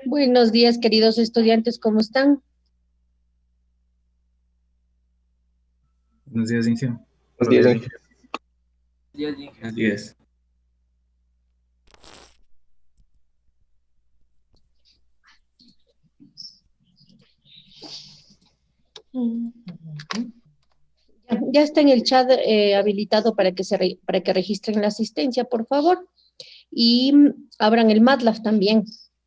Buenos días, queridos estudiantes, ¿cómo están? Buenos días, Inge. Buenos días, Ángel. Buenos días. Ya está en el chat habilitado para que para que registren la asistencia, por favor. Y abran el MATLAB también.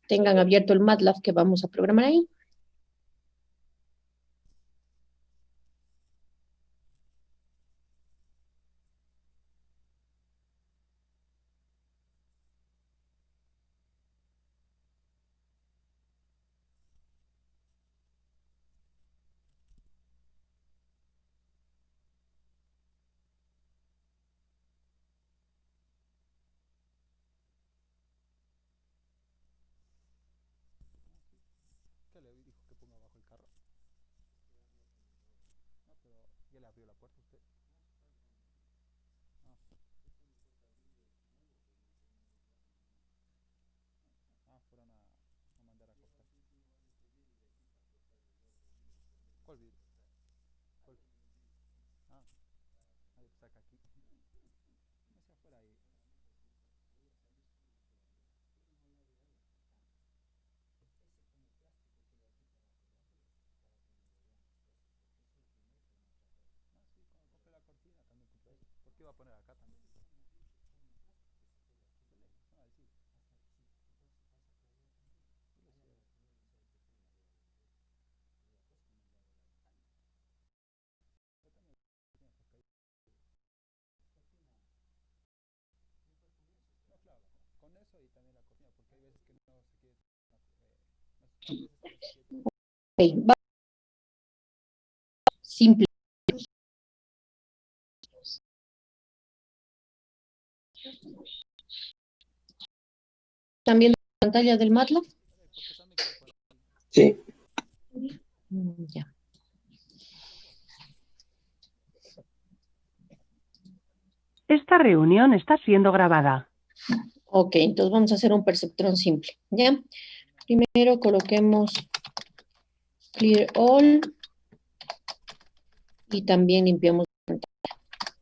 Tengan abierto el MATLAB que vamos a programar ahí. ¿Qué le dijo que ponga abajo el carro? No, pero ya le abrió la puerta a usted. Ah, fueron a mandar a acostar. ¿Cuál vidrio? ¿Cuál? Ah, ahí saca aquí. No se afuera ahí. Ah, sí, cuando compré la cortina también compré eso. ¿Por qué iba a poner acá también? De ley, no a decir. Yo le cierro. Yo también tenía que caer. No, claro, con eso y también la cortina, porque hay veces que no se quiere. Hay veces que no se quiere. Okay. Simple. ¿También la pantalla del MATLAB? Porque está micrófono. Sí. Ya. Esta reunión está siendo grabada. Ok, entonces vamos a hacer un perceptrón simple, ¿ya? Primero coloquemos clear all y también limpiamos la pantalla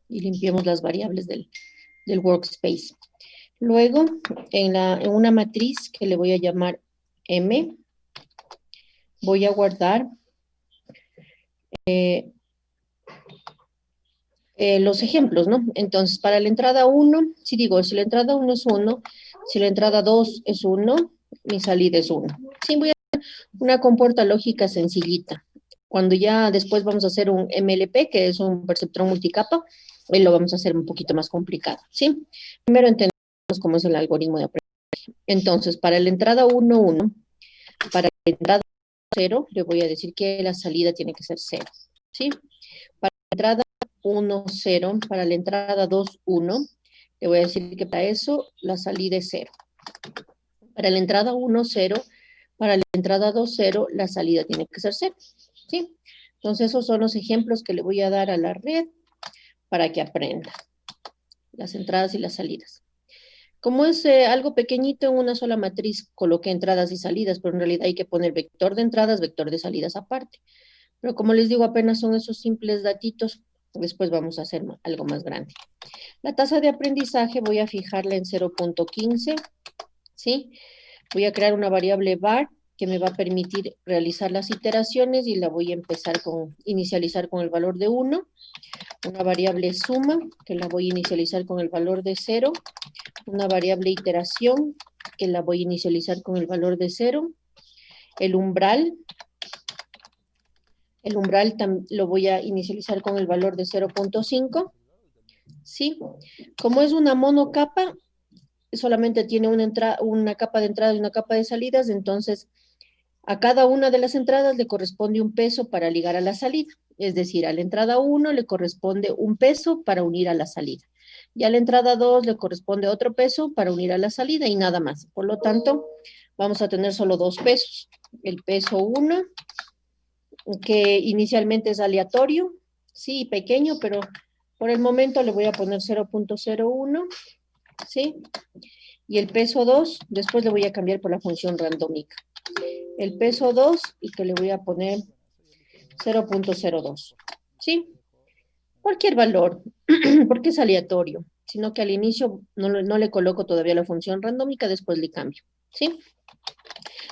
y limpiemos las variables del workspace. Luego, en una matriz que le voy a llamar M, voy a guardar los ejemplos, ¿no? Entonces, para la entrada 1, si digo, si la entrada 1 es 1, si la entrada 2 es 1, mi salida es 1. Sí, voy a hacer una compuerta lógica sencillita. Cuando ya después vamos a hacer un MLP, que es un perceptrón multicapa, ahí lo vamos a hacer un poquito más complicado, ¿sí? Primero entendemos cómo es el algoritmo de aprendizaje. Entonces, para la entrada 1, 1, para la entrada 0, le voy a decir que la salida tiene que ser 0, ¿sí? Para la entrada 1, 0, para la entrada 2, 1, le voy a decir que para eso la salida es 0. Para la entrada 1, 0, para la entrada 2, 0, la salida tiene que ser 0, ¿sí? Entonces, esos son los ejemplos que le voy a dar a la red para que aprenda las entradas y las salidas. Como es algo pequeñito en una sola matriz, coloqué entradas y salidas, pero en realidad hay que poner vector de entradas, vector de salidas aparte. Pero como les digo, apenas son esos simples datitos, después vamos a hacer algo más grande. La tasa de aprendizaje voy a fijarla en 0.15, ¿sí? Voy a crear una variable var que me va a permitir realizar las iteraciones y la voy a inicializar con el valor de 1. Una variable suma que la voy a inicializar con el valor de 0. Una variable iteración que la voy a inicializar con el valor de 0. El umbral lo voy a inicializar con el valor de 0.5. ¿Sí? Como es una monocapa, solamente tiene una capa de entrada y una capa de salidas, entonces a cada una de las entradas le corresponde un peso para ligar a la salida. Es decir, a la entrada 1 le corresponde un peso para unir a la salida. Y a la entrada 2 le corresponde otro peso para unir a la salida y nada más. Por lo tanto, vamos a tener solo dos pesos. El peso 1, que inicialmente es aleatorio, sí, pequeño, pero por el momento le voy a poner 0.01, ¿sí? Y el peso 2, después le voy a cambiar por la función randómica. El peso 2 y que le voy a poner 0.02. ¿Sí? Cualquier valor, porque es aleatorio, sino que al inicio no le coloco todavía la función randómica, después le cambio. ¿Sí?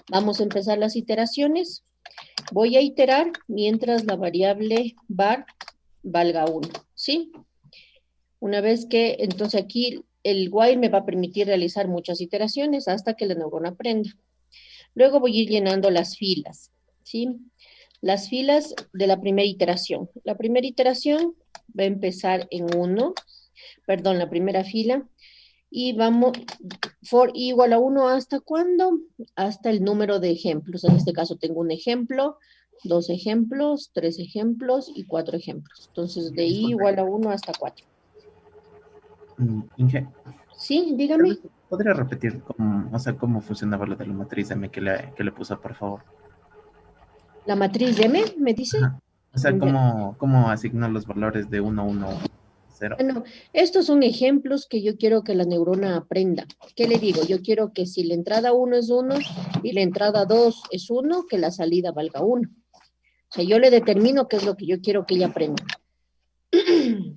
Vamos a empezar las iteraciones. Voy a iterar mientras la variable var valga 1. ¿Sí? Una vez que, entonces aquí el while me va a permitir realizar muchas iteraciones hasta que la neurona aprenda. Luego voy a ir llenando las filas, ¿sí? Las filas de la primera iteración. La primera iteración va a empezar en 1, perdón, la primera fila, y vamos, for i igual a 1, ¿hasta cuándo? Hasta el número de ejemplos. En este caso tengo un ejemplo, 2 ejemplos, 3 ejemplos y 4 ejemplos. Entonces, de i Disculpe. igual a 1 hasta 4. Inge, Sí, tal dígame. vez ¿podría repetir cómo funcionaba lo de la matriz M que le puso, por favor? La matriz de M, me dice. Ajá. O sea, Ya. ¿cómo asignar los valores de 1, 1, 0? Bueno, estos son ejemplos que yo quiero que la neurona aprenda. ¿Qué le digo? Yo quiero que si la entrada 1 es 1 y la entrada 2 es 1, que la salida valga 1. O sea, yo le determino qué es lo que yo quiero que ella aprenda.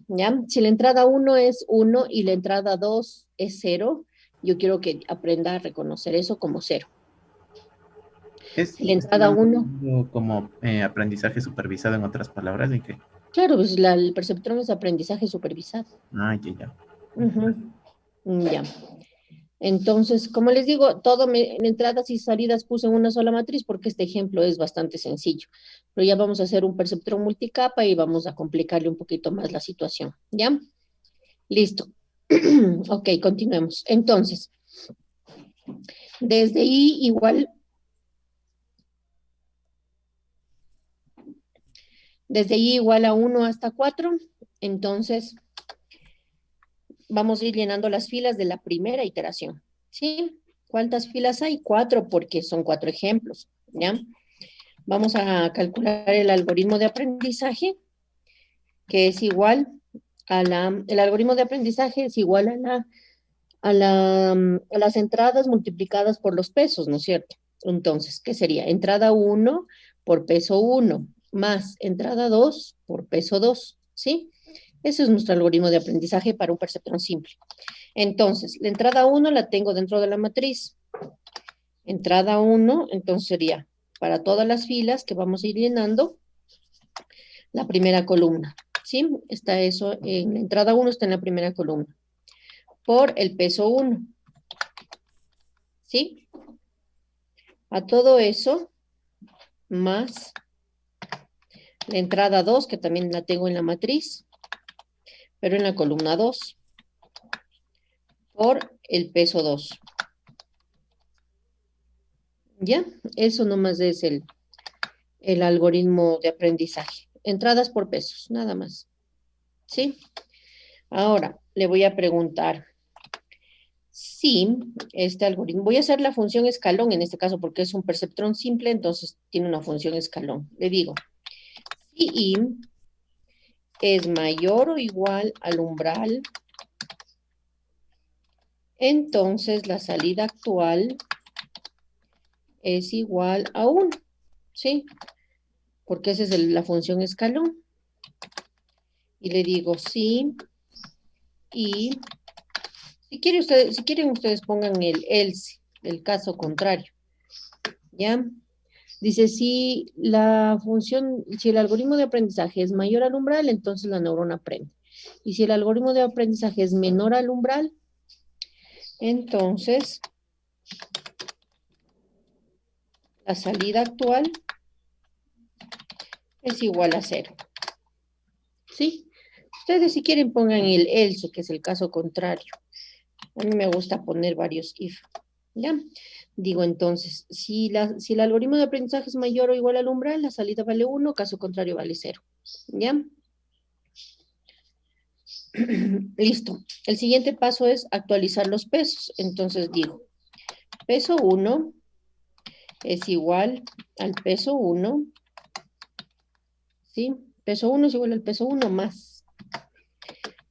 ¿Ya? Si la entrada 1 es 1 y la entrada 2 es 0, yo quiero que aprenda a reconocer eso como 0. Si la entrada Estamos 1, hablando como aprendizaje supervisado, en otras palabras, ¿en qué? claro, pues el perceptrón es aprendizaje supervisado. Ah, ya. Ujú. Ya. Entonces, como les digo, en entradas y salidas puse en una sola matriz porque este ejemplo es bastante sencillo. Pero ya vamos a hacer un perceptrón multicapa y vamos a complicarle un poquito más la situación. ¿Ya? Listo. Ok, continuemos. Entonces, desde i igual a 1 hasta 4, entonces vamos a ir llenando las filas de la primera iteración. ¿Sí? ¿Cuántas filas hay? 4 porque son 4 ejemplos. ¿Ya? Vamos a calcular el algoritmo de aprendizaje, que es igual el algoritmo de aprendizaje es igual a las entradas multiplicadas por los pesos, ¿no es cierto? Entonces, ¿qué sería? Entrada 1 por peso 1 más entrada 2 por peso 2, ¿sí? Ese es nuestro algoritmo de aprendizaje para un perceptrón simple. Entonces, la entrada 1 la tengo dentro de la matriz. Entrada 1, entonces sería para todas las filas que vamos a ir llenando, la primera columna, ¿sí? Está eso, en la entrada 1 está en la primera columna, por el peso 1, ¿sí? A todo eso, más la entrada 2, que también la tengo en la matriz, pero en la columna 2, por el peso 2. ¿Ya? Eso nomás es el algoritmo de aprendizaje. Entradas por pesos, nada más. ¿Sí? Ahora, le voy a preguntar si este algoritmo, voy a hacer la función escalón en este caso porque es un perceptrón simple, entonces tiene una función escalón. Le digo, si i es mayor o igual al umbral, entonces la salida actual es igual a 1, ¿sí? Porque esa es la función escalón. Y le digo si y si quieren ustedes pongan el else, el caso contrario. ¿Ya? Dice, si si el algoritmo de aprendizaje es mayor al umbral, entonces la neurona aprende. Y si el algoritmo de aprendizaje es menor al umbral, entonces la salida actual es igual a 0. ¿Sí? Ustedes si quieren pongan el else, que es el caso contrario. A mí me gusta poner varios if. ¿Ya? Digo entonces, si el algoritmo de aprendizaje es mayor o igual al umbral, la salida vale 1, caso contrario vale 0. ¿Ya? Listo. El siguiente paso es actualizar los pesos. Entonces digo, peso 1 es igual al peso 1, ¿sí? Peso 1 es igual al peso 1 más.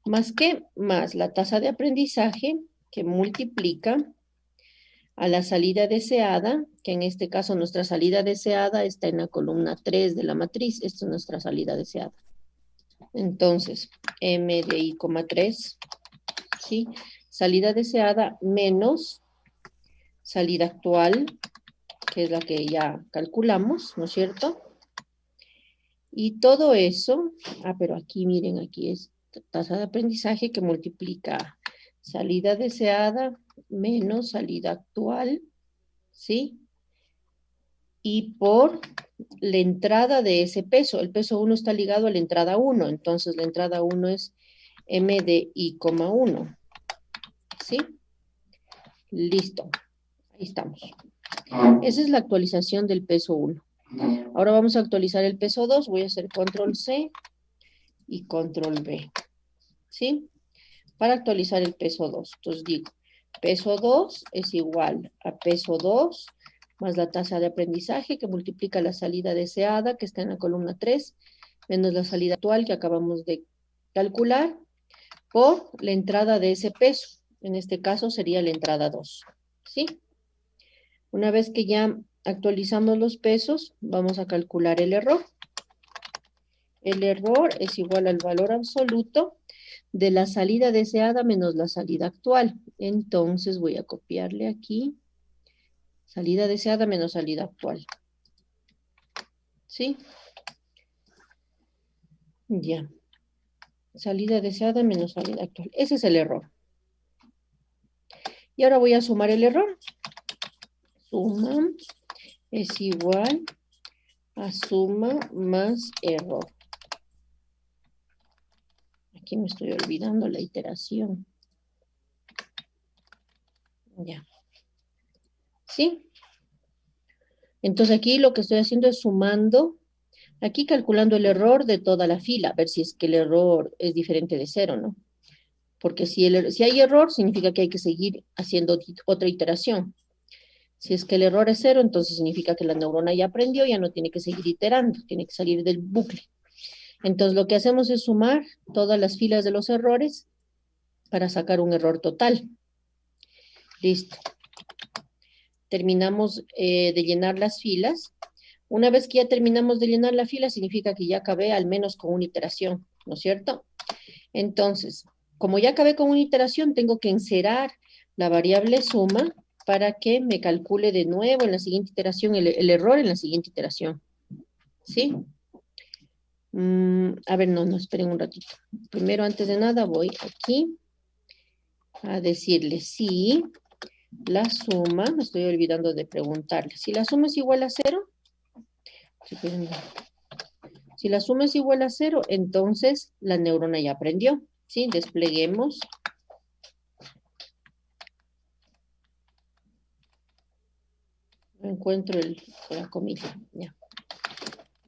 ¿Más qué? Más la tasa de aprendizaje que multiplica a la salida deseada, que en este caso nuestra salida deseada está en la columna 3 de la matriz. Esta es nuestra salida deseada. Entonces, M de I, 3, ¿sí? Salida deseada menos salida actual, que es la que ya calculamos, ¿no es cierto? Y todo eso, pero aquí miren, aquí es tasa de aprendizaje que multiplica salida deseada menos salida actual, ¿sí? Y por la entrada de ese peso. El peso 1 está ligado a la entrada 1, entonces la entrada 1 es M de I, 1, ¿sí? Listo, ahí estamos. Esa es la actualización del peso 1. Ahora vamos a actualizar el peso 2. Voy a hacer control C y control V. ¿Sí? Para actualizar el peso 2. Entonces digo, peso 2 es igual a peso 2 más la tasa de aprendizaje que multiplica la salida deseada que está en la columna 3 menos la salida actual que acabamos de calcular por la entrada de ese peso. En este caso sería la entrada 2. ¿Sí? Una vez que ya actualizamos los pesos, vamos a calcular el error. El error es igual al valor absoluto de la salida deseada menos la salida actual. Entonces voy a copiarle aquí. Salida deseada menos salida actual. ¿Sí? Ya. Salida deseada menos salida actual. Ese es el error. Y ahora voy a sumar el error. Suma es igual a suma más error. Aquí me estoy olvidando la iteración. Ya. ¿Sí? Entonces aquí lo que estoy haciendo es sumando, aquí calculando el error de toda la fila, a ver si es que el error es diferente de 0, ¿no? Porque si hay error, significa que hay que seguir haciendo otra iteración. Si es que el error es 0, entonces significa que la neurona ya aprendió, ya no tiene que seguir iterando, tiene que salir del bucle. Entonces lo que hacemos es sumar todas las filas de los errores para sacar un error total. Listo. Terminamos de llenar las filas. Una vez que ya terminamos de llenar la fila, significa que ya acabé al menos con una iteración, ¿no es cierto? Entonces, como ya acabé con una iteración, tengo que encerar la variable suma para que me calcule de nuevo en la siguiente iteración el error en la siguiente iteración. ¿Sí? A ver, no, esperen un ratito. Primero, antes de nada, voy aquí a decirle si la suma, me estoy olvidando de preguntarle, si la suma es igual a 0, si la suma es igual a 0, entonces la neurona ya aprendió. ¿Sí? Despleguemos. No encuentro la comilla. Ya.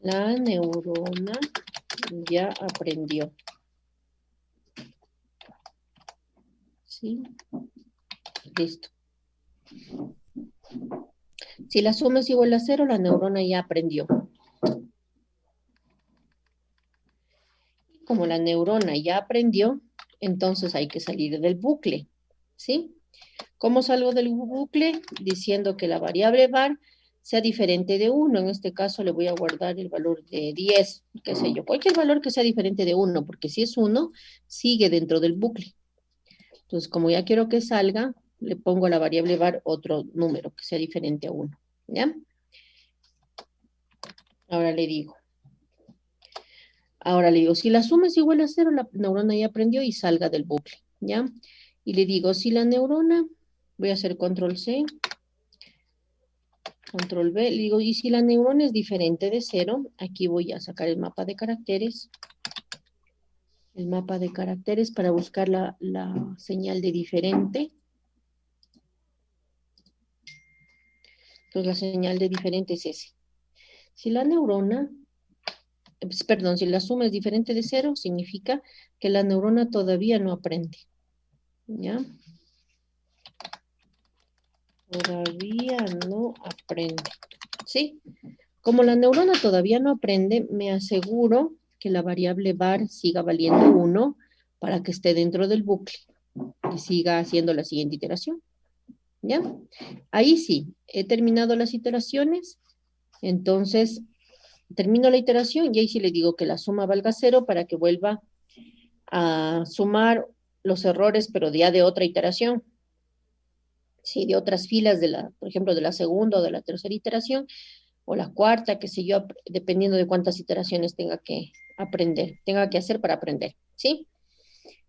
La neurona ya aprendió. ¿Sí? Listo. Si la suma es igual a 0, la neurona ya aprendió. Como la neurona ya aprendió, entonces hay que salir del bucle. ¿Sí? ¿Cómo salgo del bucle? Diciendo que la variable var sea diferente de 1. En este caso le voy a guardar el valor de 10, qué sé yo. Cualquier valor que sea diferente de 1, porque si es 1, sigue dentro del bucle. Entonces, como ya quiero que salga, le pongo a la variable var otro número que sea diferente a 1. ¿Ya? Ahora le digo, si la suma es igual a 0, la neurona ya aprendió y salga del bucle. ¿Ya? Y le digo, si la neurona, voy a hacer control C, control V, le digo, y si la neurona es diferente de 0, aquí voy a sacar el mapa de caracteres. El mapa de caracteres para buscar la señal de diferente. Entonces la señal de diferente es ese. Si la neurona, perdón, si la suma es diferente de 0, significa que la neurona todavía no aprende. ¿Ya? Todavía no aprende. ¿Sí? Como la neurona todavía no aprende, me aseguro que la variable var siga valiendo 1 para que esté dentro del bucle y siga haciendo la siguiente iteración. ¿Ya? Ahí sí, he terminado las iteraciones. Entonces, termino la iteración y ahí sí le digo que la suma valga 0 para que vuelva a sumar los errores, pero ya de otra iteración. Sí, de otras filas, por ejemplo, de la segunda o de la tercera iteración, o la cuarta, qué sé yo, dependiendo de cuántas iteraciones tenga que aprender, tenga que hacer para aprender, ¿sí?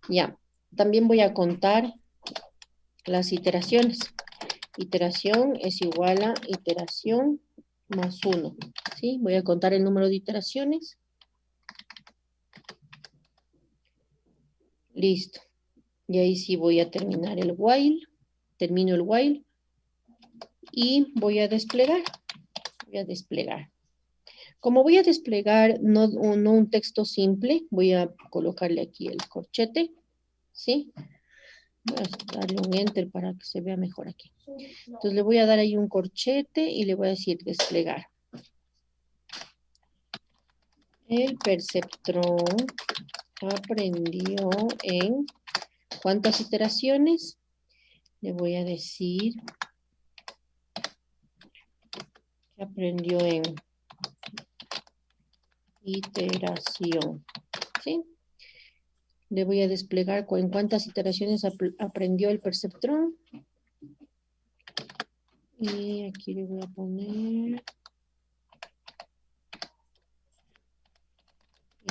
Ya, también voy a contar las iteraciones. Iteración es igual a iteración más 1, ¿sí? Voy a contar el número de iteraciones. Listo. Y ahí sí voy a terminar el while. Termino el while. Y voy a desplegar. Voy a desplegar. Como voy a desplegar no un texto simple, voy a colocarle aquí el corchete, ¿sí? Voy a darle un enter para que se vea mejor aquí. Entonces le voy a dar ahí un corchete y le voy a decir desplegar. El perceptrón aprendió en ¿cuántas iteraciones? Le voy a decir que aprendió en iteración, ¿sí? Le voy a desplegar en cuántas iteraciones aprendió el perceptrón. Y aquí le voy a poner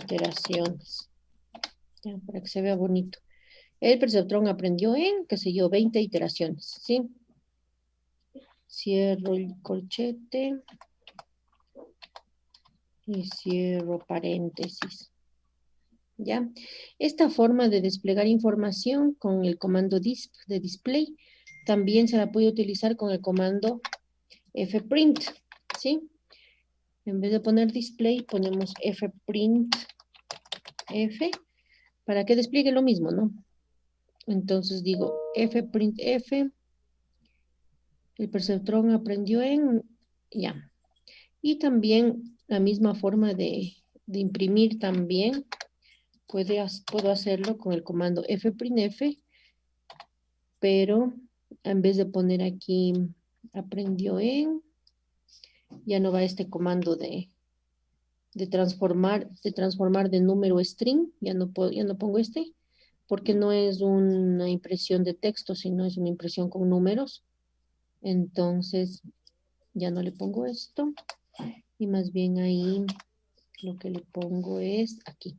iteraciones, ya, para que se vea bonito. El perceptrón aprendió en, qué sé yo, 20 iteraciones, ¿sí? Cierro el corchete y cierro paréntesis. ¿Ya? Esta forma de desplegar información con el comando disp de display también se la puede utilizar con el comando fprint, ¿sí? En vez de poner display, ponemos fprint f para que despliegue lo mismo, ¿no? Entonces digo fprint f, el perceptrón aprendió en, ya. Y también la misma forma de imprimir también, puedo hacerlo con el comando fprintf, pero en vez de poner aquí aprendió en, ya no va este comando de transformar de número string, ya no pongo este, porque no es una impresión de texto, sino es una impresión con números. Entonces, ya no le pongo esto, y más bien ahí lo que le pongo es aquí.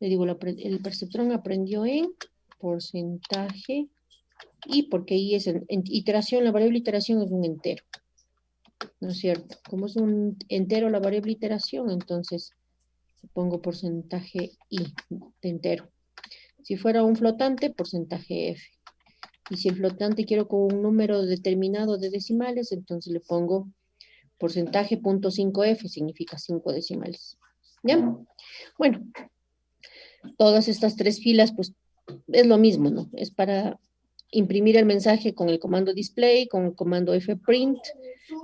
Le digo, el perceptrón aprendió en porcentaje, y porque ahí es en iteración, la variable iteración es un entero, ¿no es cierto? Como es un entero la variable iteración, entonces pongo porcentaje i de entero. Si fuera un flotante, porcentaje f. Y si el flotante quiero con un número determinado de decimales, entonces le pongo porcentaje .5f, significa 5 decimales. ¿Ya? Bueno, todas estas tres filas, pues, es lo mismo, ¿no? Es para imprimir el mensaje con el comando display, con el comando fprint,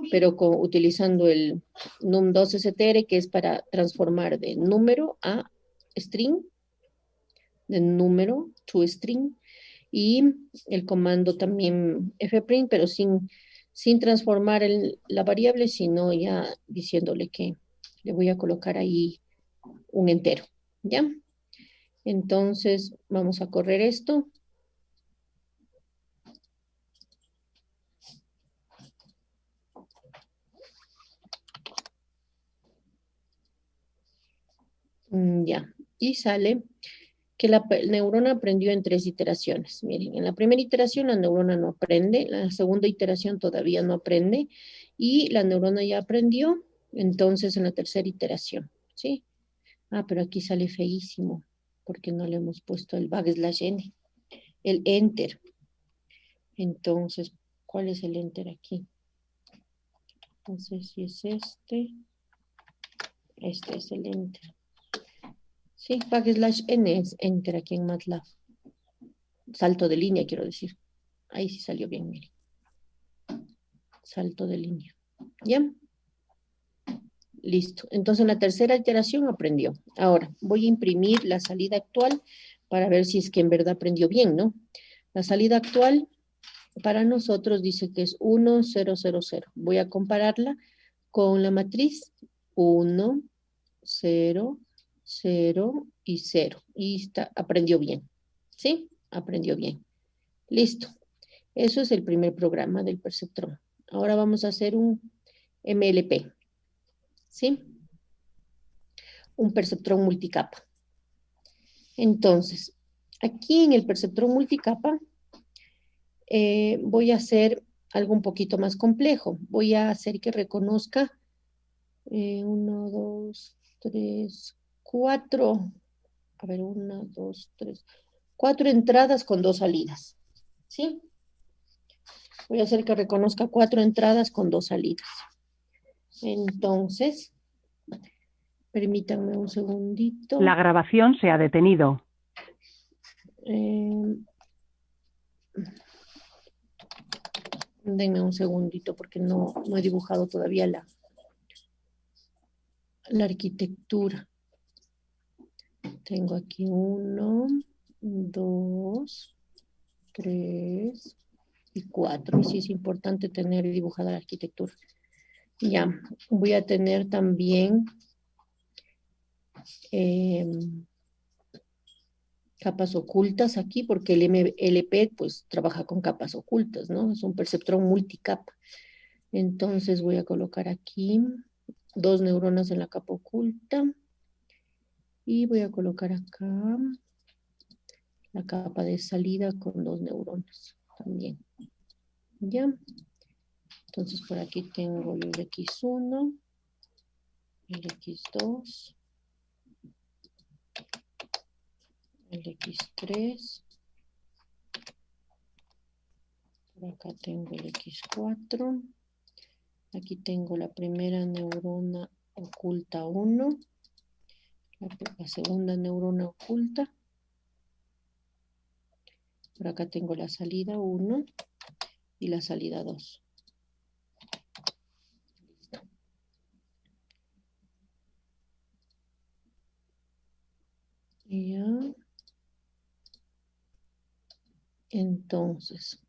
pero utilizando el num2str, que es para transformar de número a string, de número to string, y el comando también fprint, pero sin transformar la variable, sino ya diciéndole que le voy a colocar ahí un entero, ¿ya? Entonces, vamos a correr esto. Ya, y sale que la neurona aprendió en 3 iteraciones. Miren, en la primera iteración la neurona no aprende, la segunda iteración todavía no aprende, y la neurona ya aprendió, entonces en la tercera iteración, ¿sí? Ah, pero aquí sale feísimo, porque no le hemos puesto el \n, el enter. Entonces, ¿cuál es el enter aquí? No sé si es este es el enter. Sí, \n es enter aquí en MATLAB. Salto de línea, quiero decir. Ahí sí salió bien, miren. Salto de línea. ¿Ya? Listo. Entonces, en la tercera iteración aprendió. Ahora, voy a imprimir la salida actual para ver si es que en verdad aprendió bien, ¿no? La salida actual para nosotros dice que es 1, 0, 0, 0. Voy a compararla con la matriz 1, 0, 0 y 0. Y aprendió bien. ¿Sí? Aprendió bien. Listo. Eso es el primer programa del perceptrón. Ahora vamos a hacer un MLP. ¿Sí? Un perceptrón multicapa. Entonces, aquí en el perceptrón multicapa voy a hacer algo un poquito más complejo. Voy a hacer que reconozca 1, 2, 3, 4. A ver, 1, 2, 3. 4 entradas con 2 salidas. ¿Sí? Voy a hacer que reconozca 4 entradas con 2 salidas. Entonces, permítanme un segundito. La grabación se ha detenido. Denme un segundito porque no he dibujado todavía la arquitectura. Tengo aquí 1, 2, 3 y 4. Y sí es importante tener dibujada la arquitectura. Ya, voy a tener también capas ocultas aquí, porque el MLP pues trabaja con capas ocultas, ¿no? Es un perceptrón multicapa. Entonces voy a colocar aquí 2 neuronas en la capa oculta y voy a colocar acá la capa de salida con 2 neuronas también. ¿Ya? Entonces por aquí tengo el X1, el X2, el X3. Por acá tengo el X4. Aquí tengo la primera neurona oculta 1. La segunda neurona oculta. Por acá tengo la salida 1 y la salida 2. Listo. Ya. Entonces.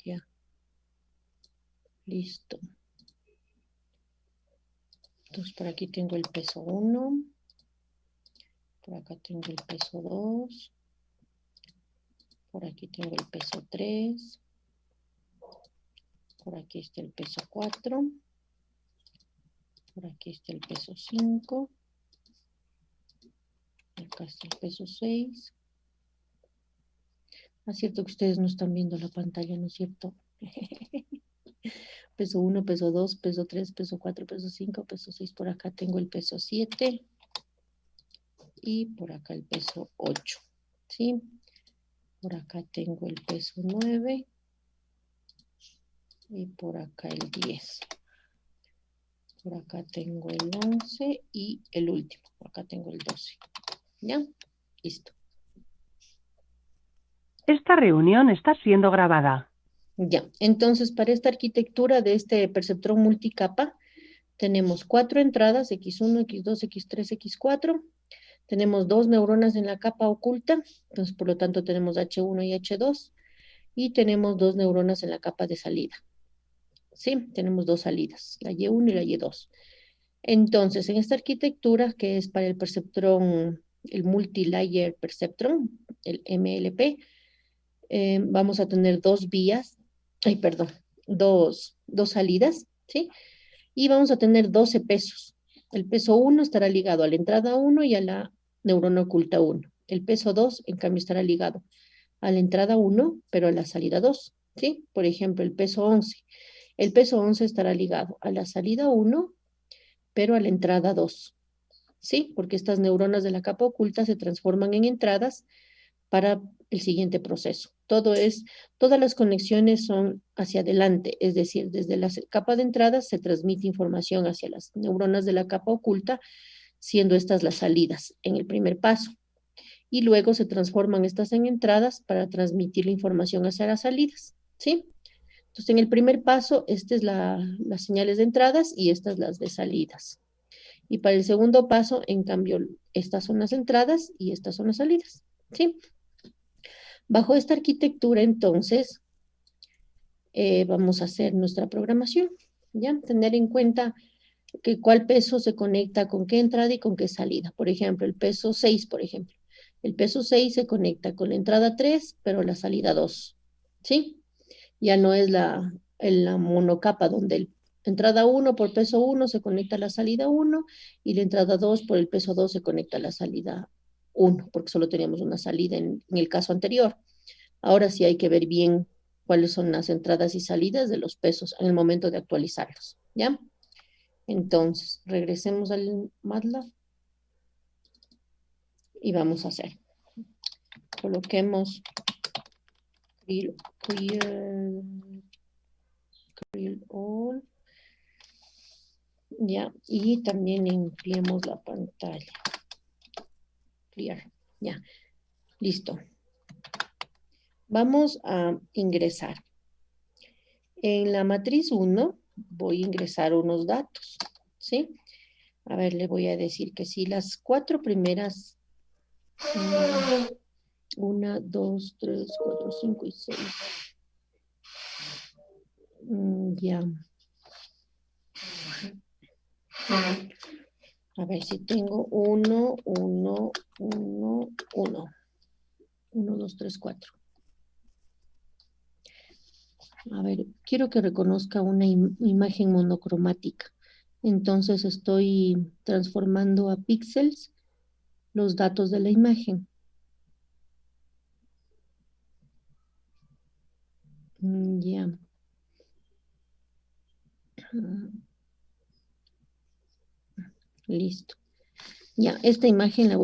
Ya. Listo. Entonces por aquí tengo el peso 1. Por acá tengo el peso 2. Por aquí tengo el peso 3. Por aquí está el peso 4. Por aquí está el peso 5. Acá está el peso 6. Es cierto que ustedes no están viendo la pantalla, ¿no es cierto? Peso 1, peso 2, peso 3, peso 4, peso 5, peso 6. Por acá tengo el peso 7. Y por acá el peso 8. ¿Sí? Por acá tengo el peso 9. Y por acá el 10. Por acá tengo el 11 y el último. Por acá tengo el 12. ¿Ya? Listo. Esta reunión está siendo grabada. Ya. Entonces, para esta arquitectura de este perceptrón multicapa, tenemos 4 entradas, X1, X2, X3, X4. Tenemos 2 neuronas en la capa oculta. Entonces, por lo tanto, tenemos H1 y H2. Y tenemos 2 neuronas en la capa de salida. ¿Sí? Tenemos 2 salidas, la Y1 y la Y2. Entonces, en esta arquitectura, que es para el perceptrón, el multilayer perceptron, el MLP, vamos a tener 2 vías, dos salidas, ¿sí? Y vamos a tener 12 pesos. El peso 1 estará ligado a la entrada 1 y a la neurona oculta 1. El peso 2, en cambio, estará ligado a la entrada 1, pero a la salida 2, ¿sí? Por ejemplo, el peso 11. El peso 11 estará ligado a la salida 1, pero a la entrada 2, ¿sí? Porque estas neuronas de la capa oculta se transforman en entradas para el siguiente proceso. Todas las conexiones son hacia adelante, es decir, desde la capa de entrada se transmite información hacia las neuronas de la capa oculta, siendo estas las salidas en el primer paso. Y luego se transforman estas en entradas para transmitir la información hacia las salidas, ¿sí? Entonces, en el primer paso, estas es las señales de entradas y estas las de salidas. Y para el segundo paso, en cambio, estas son las entradas y estas son las salidas, ¿sí? Bajo esta arquitectura, entonces, vamos a hacer nuestra programación, ¿ya? Tener en cuenta que cuál peso se conecta con qué entrada y con qué salida. Por ejemplo, el peso 6, por ejemplo. El peso 6 se conecta con la entrada 3, pero la salida 2, ¿sí? Ya no es la monocapa donde la entrada 1 por peso 1 se conecta a la salida 1 y la entrada 2 por el peso 2 se conecta a la salida 1, porque solo teníamos una salida en el caso anterior. Ahora sí hay que ver bien cuáles son las entradas y salidas de los pesos en el momento de actualizarlos, ¿ya? Entonces, regresemos al MATLAB y vamos a hacer. Coloquemos clear all, ya, y también limpiemos la pantalla. Clear, ya, listo. Vamos a ingresar. En la matriz 1 voy a ingresar unos datos, ¿sí? A ver, le voy a decir que si las 4 primeras, 1, 2, 3, 4, 5 y 6, ya. A ver si tengo 1, 1, 1, 1. 1, 2, 3, 4. A ver, quiero que reconozca una imagen monocromática. Entonces estoy transformando a píxeles los datos de la imagen. Ya. Listo. Ya, esta imagen la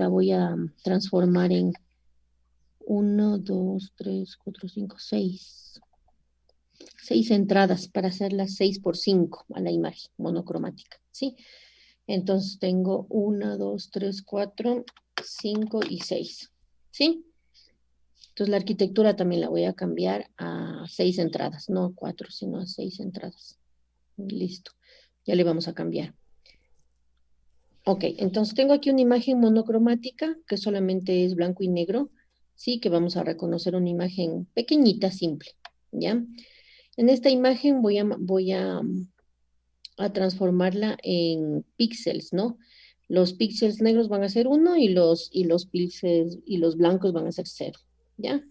voy a transformar en 1, 2, 3, 4, 5, 6. 6 entradas para hacer las 6 por 5 a la imagen monocromática, ¿sí? Entonces tengo 1, 2, 3, 4, 5 y 6, ¿sí? Entonces la arquitectura también la voy a cambiar a 6 entradas, no a 4, sino a 6 entradas. Listo, ya le vamos a cambiar. Ok, entonces tengo aquí una imagen monocromática que solamente es blanco y negro, sí, que vamos a reconocer una imagen pequeñita, simple, ¿ya? En esta imagen voy a transformarla en píxeles, ¿no? Los píxeles negros van a ser 1 y los píxeles y los blancos van a ser 0, ¿ya?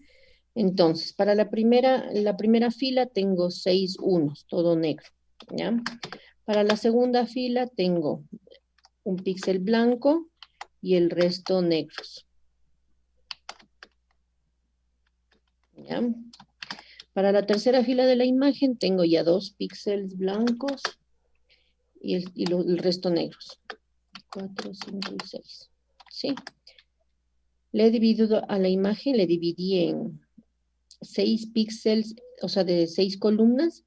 Entonces, para la primera fila tengo 6 unos, todo negro, ¿ya? Para la segunda fila tengo un píxel blanco y el resto negros, ¿ya? Para la tercera fila de la imagen tengo ya 2 píxeles blancos y el resto negros. 4, 5 y 6. ¿Sí? Le he dividido a la imagen, le dividí en 6 píxeles, o sea, de 6 columnas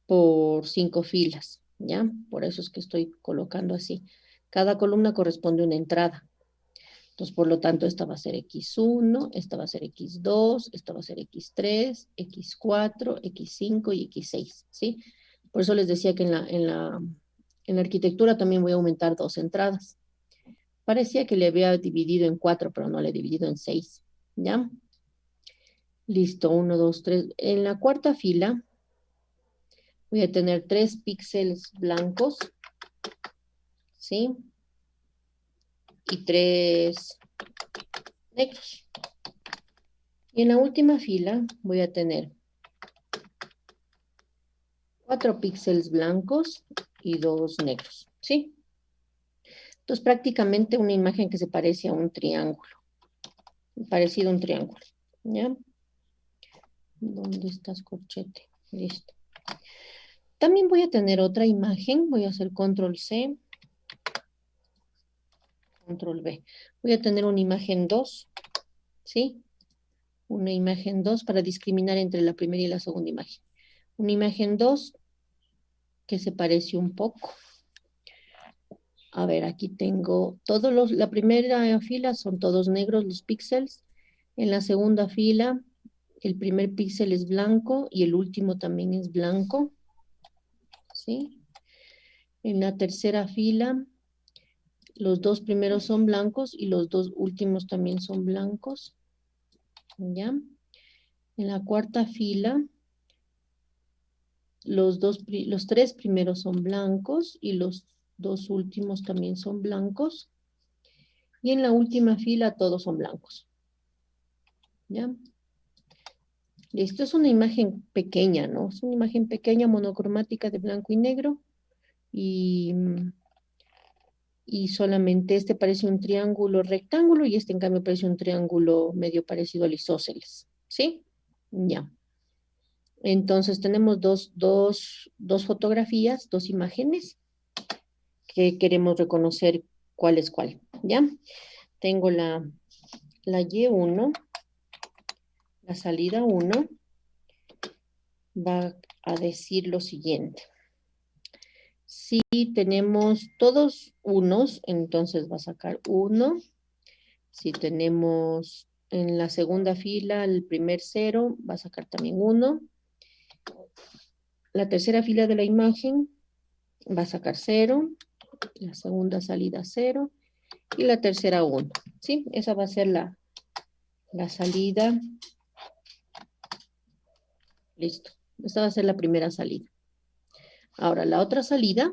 por 5 filas, ¿ya? Por eso es que estoy colocando así. Cada columna corresponde a una entrada. Entonces, por lo tanto, esta va a ser X1, esta va a ser X2, esta va a ser X3, X4, X5 y X6, ¿sí? Por eso les decía que en la arquitectura también voy a aumentar 2 entradas. Parecía que le había dividido en 4, pero no le he dividido en 6, ¿ya? Listo, 1, 2, 3. En la cuarta fila voy a tener 3 píxeles blancos, ¿sí? Y 3 negros. Y en la última fila voy a tener 4 píxeles blancos y 2 negros, ¿sí? Entonces prácticamente una imagen que se parece a un triángulo, parecido a un triángulo, ¿ya? ¿Dónde estás, corchete? Listo. También voy a tener otra imagen, voy a hacer control C, control V. Voy a tener una imagen 2, ¿sí? Una imagen 2 para discriminar entre la primera y la segunda imagen. Una imagen 2 que se parece un poco. A ver, aquí tengo la primera fila son todos negros los píxeles. En la segunda fila, el primer píxel es blanco y el último también es blanco. ¿Sí? En la tercera fila, los dos primeros son blancos y los dos últimos también son blancos. ¿Ya? En la cuarta fila, los tres primeros son blancos y los dos últimos también son blancos. Y en la última fila todos son blancos. ¿Ya? Esto es una imagen pequeña, ¿no? Es una imagen pequeña, monocromática de blanco y negro. Y solamente este parece un triángulo rectángulo y este en cambio parece un triángulo medio parecido al isósceles. ¿Sí? Ya. Entonces tenemos dos fotografías, dos imágenes que queremos reconocer cuál es cuál. ¿Ya? Tengo la Y1, la salida 1, va a decir lo siguiente. Si tenemos todos unos, entonces va a sacar 1. Si tenemos en la segunda fila el primer 0, va a sacar también 1. La tercera fila de la imagen va a sacar 0. La segunda salida 0. Y la tercera 1. ¿Sí? Esa va a ser la salida. Listo. Esta va a ser la primera salida. Ahora, la otra salida.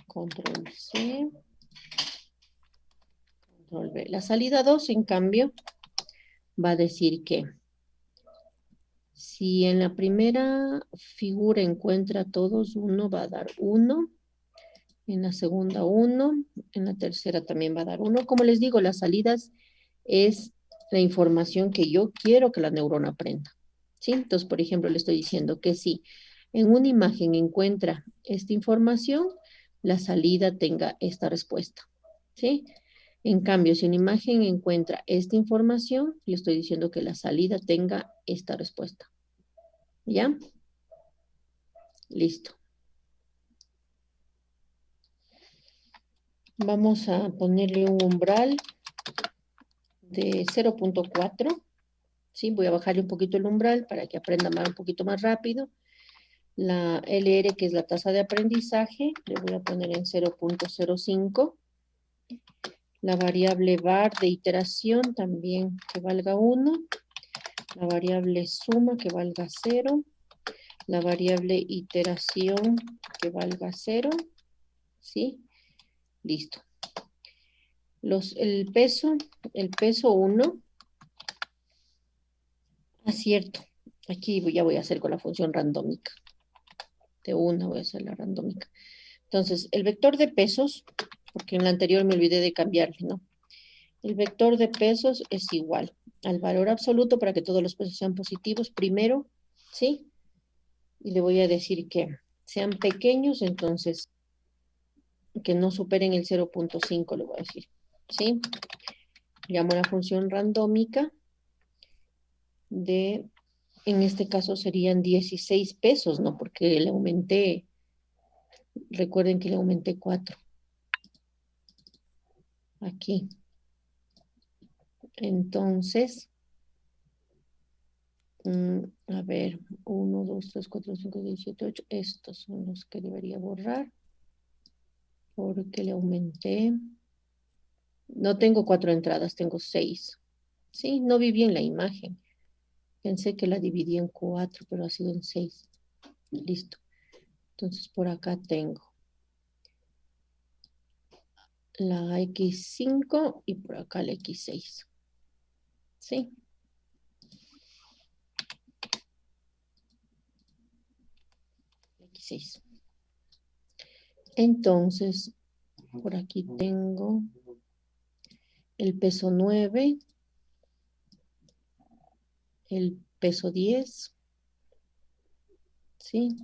Control C. Control V. La salida 2, en cambio, va a decir que si en la primera figura encuentra todos 1, va a dar 1. En la segunda 1. En la tercera también va a dar 1. Como les digo, las salidas es la información que yo quiero que la neurona aprenda. ¿Sí? Entonces, por ejemplo, le estoy diciendo que si en una imagen encuentra esta información, la salida tenga esta respuesta. ¿Sí? En cambio, si una imagen encuentra esta información, le estoy diciendo que la salida tenga esta respuesta. ¿Ya? Listo. Vamos a ponerle un umbral de 0.4. ¿Sí? Voy a bajarle un poquito el umbral para que aprenda un poquito más rápido. La LR, que es la tasa de aprendizaje, le voy a poner en 0.05. La variable var de iteración también que valga 1. La variable suma que valga 0. La variable iteración que valga 0. ¿Sí? Listo. El peso 1. Acierto. Aquí ya voy a hacer con la función randómica. De 1 voy a hacer la randómica. Entonces, el vector de pesos, porque en la anterior me olvidé de cambiarle, ¿no? El vector de pesos es igual al valor absoluto para que todos los pesos sean positivos primero, ¿sí? Y le voy a decir que sean pequeños, entonces, que no superen el 0.5, le voy a decir, ¿sí? Llamo la función randómica en este caso serían 16 pesos, ¿no? Porque le aumenté, recuerden que le aumenté 4. Aquí. Entonces, a ver, 1, 2, 3, 4, 5, 6, 7, 8. Estos son los que debería borrar. Porque le aumenté. No tengo 4 entradas, tengo 6. Sí, no vi bien la imagen. Pensé que la dividí en 4, pero ha sido en 6. Listo. Entonces por acá tengo la X5 y por acá la X6. ¿Sí? X6. Entonces, por aquí tengo el peso 9, el peso 10, ¿sí?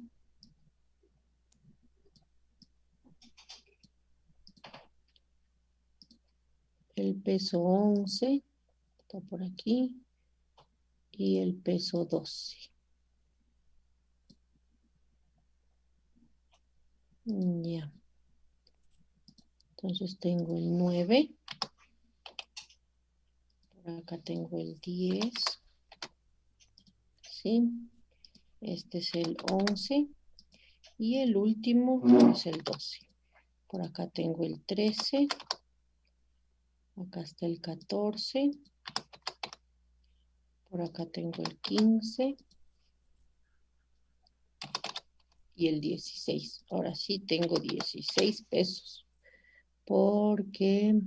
el peso 11, está por aquí, y el peso 12. Ya. Entonces tengo el 9. Por acá tengo el 10. ¿Sí? Este es el 11. Y el último es el 12. Por acá tengo el 13. Acá está el 14. Por acá tengo el 15. Y el 16. Ahora sí tengo 16 pesos. Porque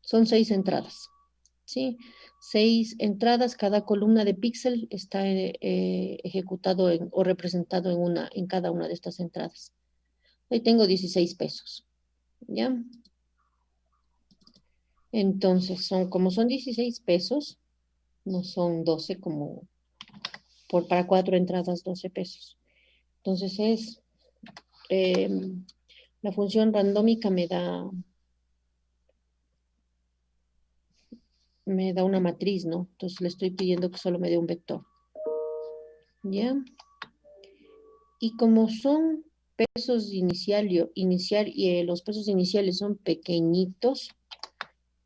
son 6 entradas. ¿Sí? 6 entradas, cada columna de píxel está ejecutado o representado en cada una de estas entradas. Ahí tengo 16 pesos. ¿Ya? Entonces, como son 16 pesos, no son 12 como para 4 entradas 12 pesos. Entonces la función randómica me da una matriz, ¿no? Entonces le estoy pidiendo que solo me dé un vector. ¿Ya? Y como son pesos los pesos iniciales son pequeñitos,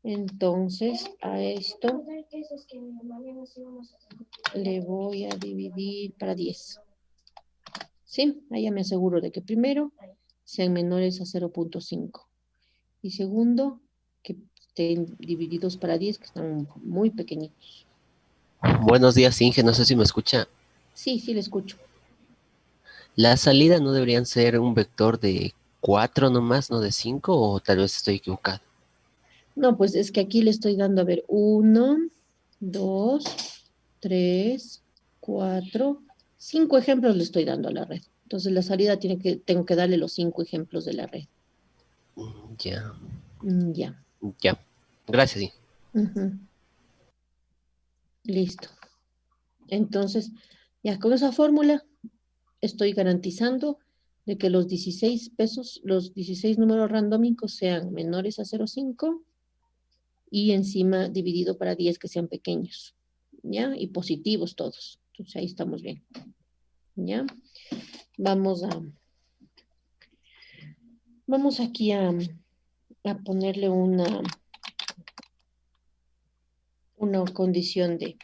entonces a esto le voy a dividir para 10. ¿Sí? Ahí ya me aseguro de que primero sean menores a 0.5. Y segundo, que estén divididos para 10, que están muy pequeñitos. Buenos días, Inge, no sé si me escucha. Sí, sí, le escucho. La salida no deberían ser un vector de 4 nomás, no de 5, o tal vez estoy equivocado. No, pues es que aquí le estoy dando, a ver, 1, 2, 3, 4, 5 ejemplos le estoy dando a la red. Entonces la salida tengo que darle los 5 ejemplos de la red. Ya, Ya. ya. Gracias, sí. Ujú. Listo. Entonces, ya con esa fórmula estoy garantizando de que los 16 pesos, los 16 números randómicos sean menores a 0.5 y encima dividido para 10 que sean pequeños, ¿ya? Y positivos todos. Entonces ahí estamos bien, ¿ya? Vamos aquí a ponerle una condición de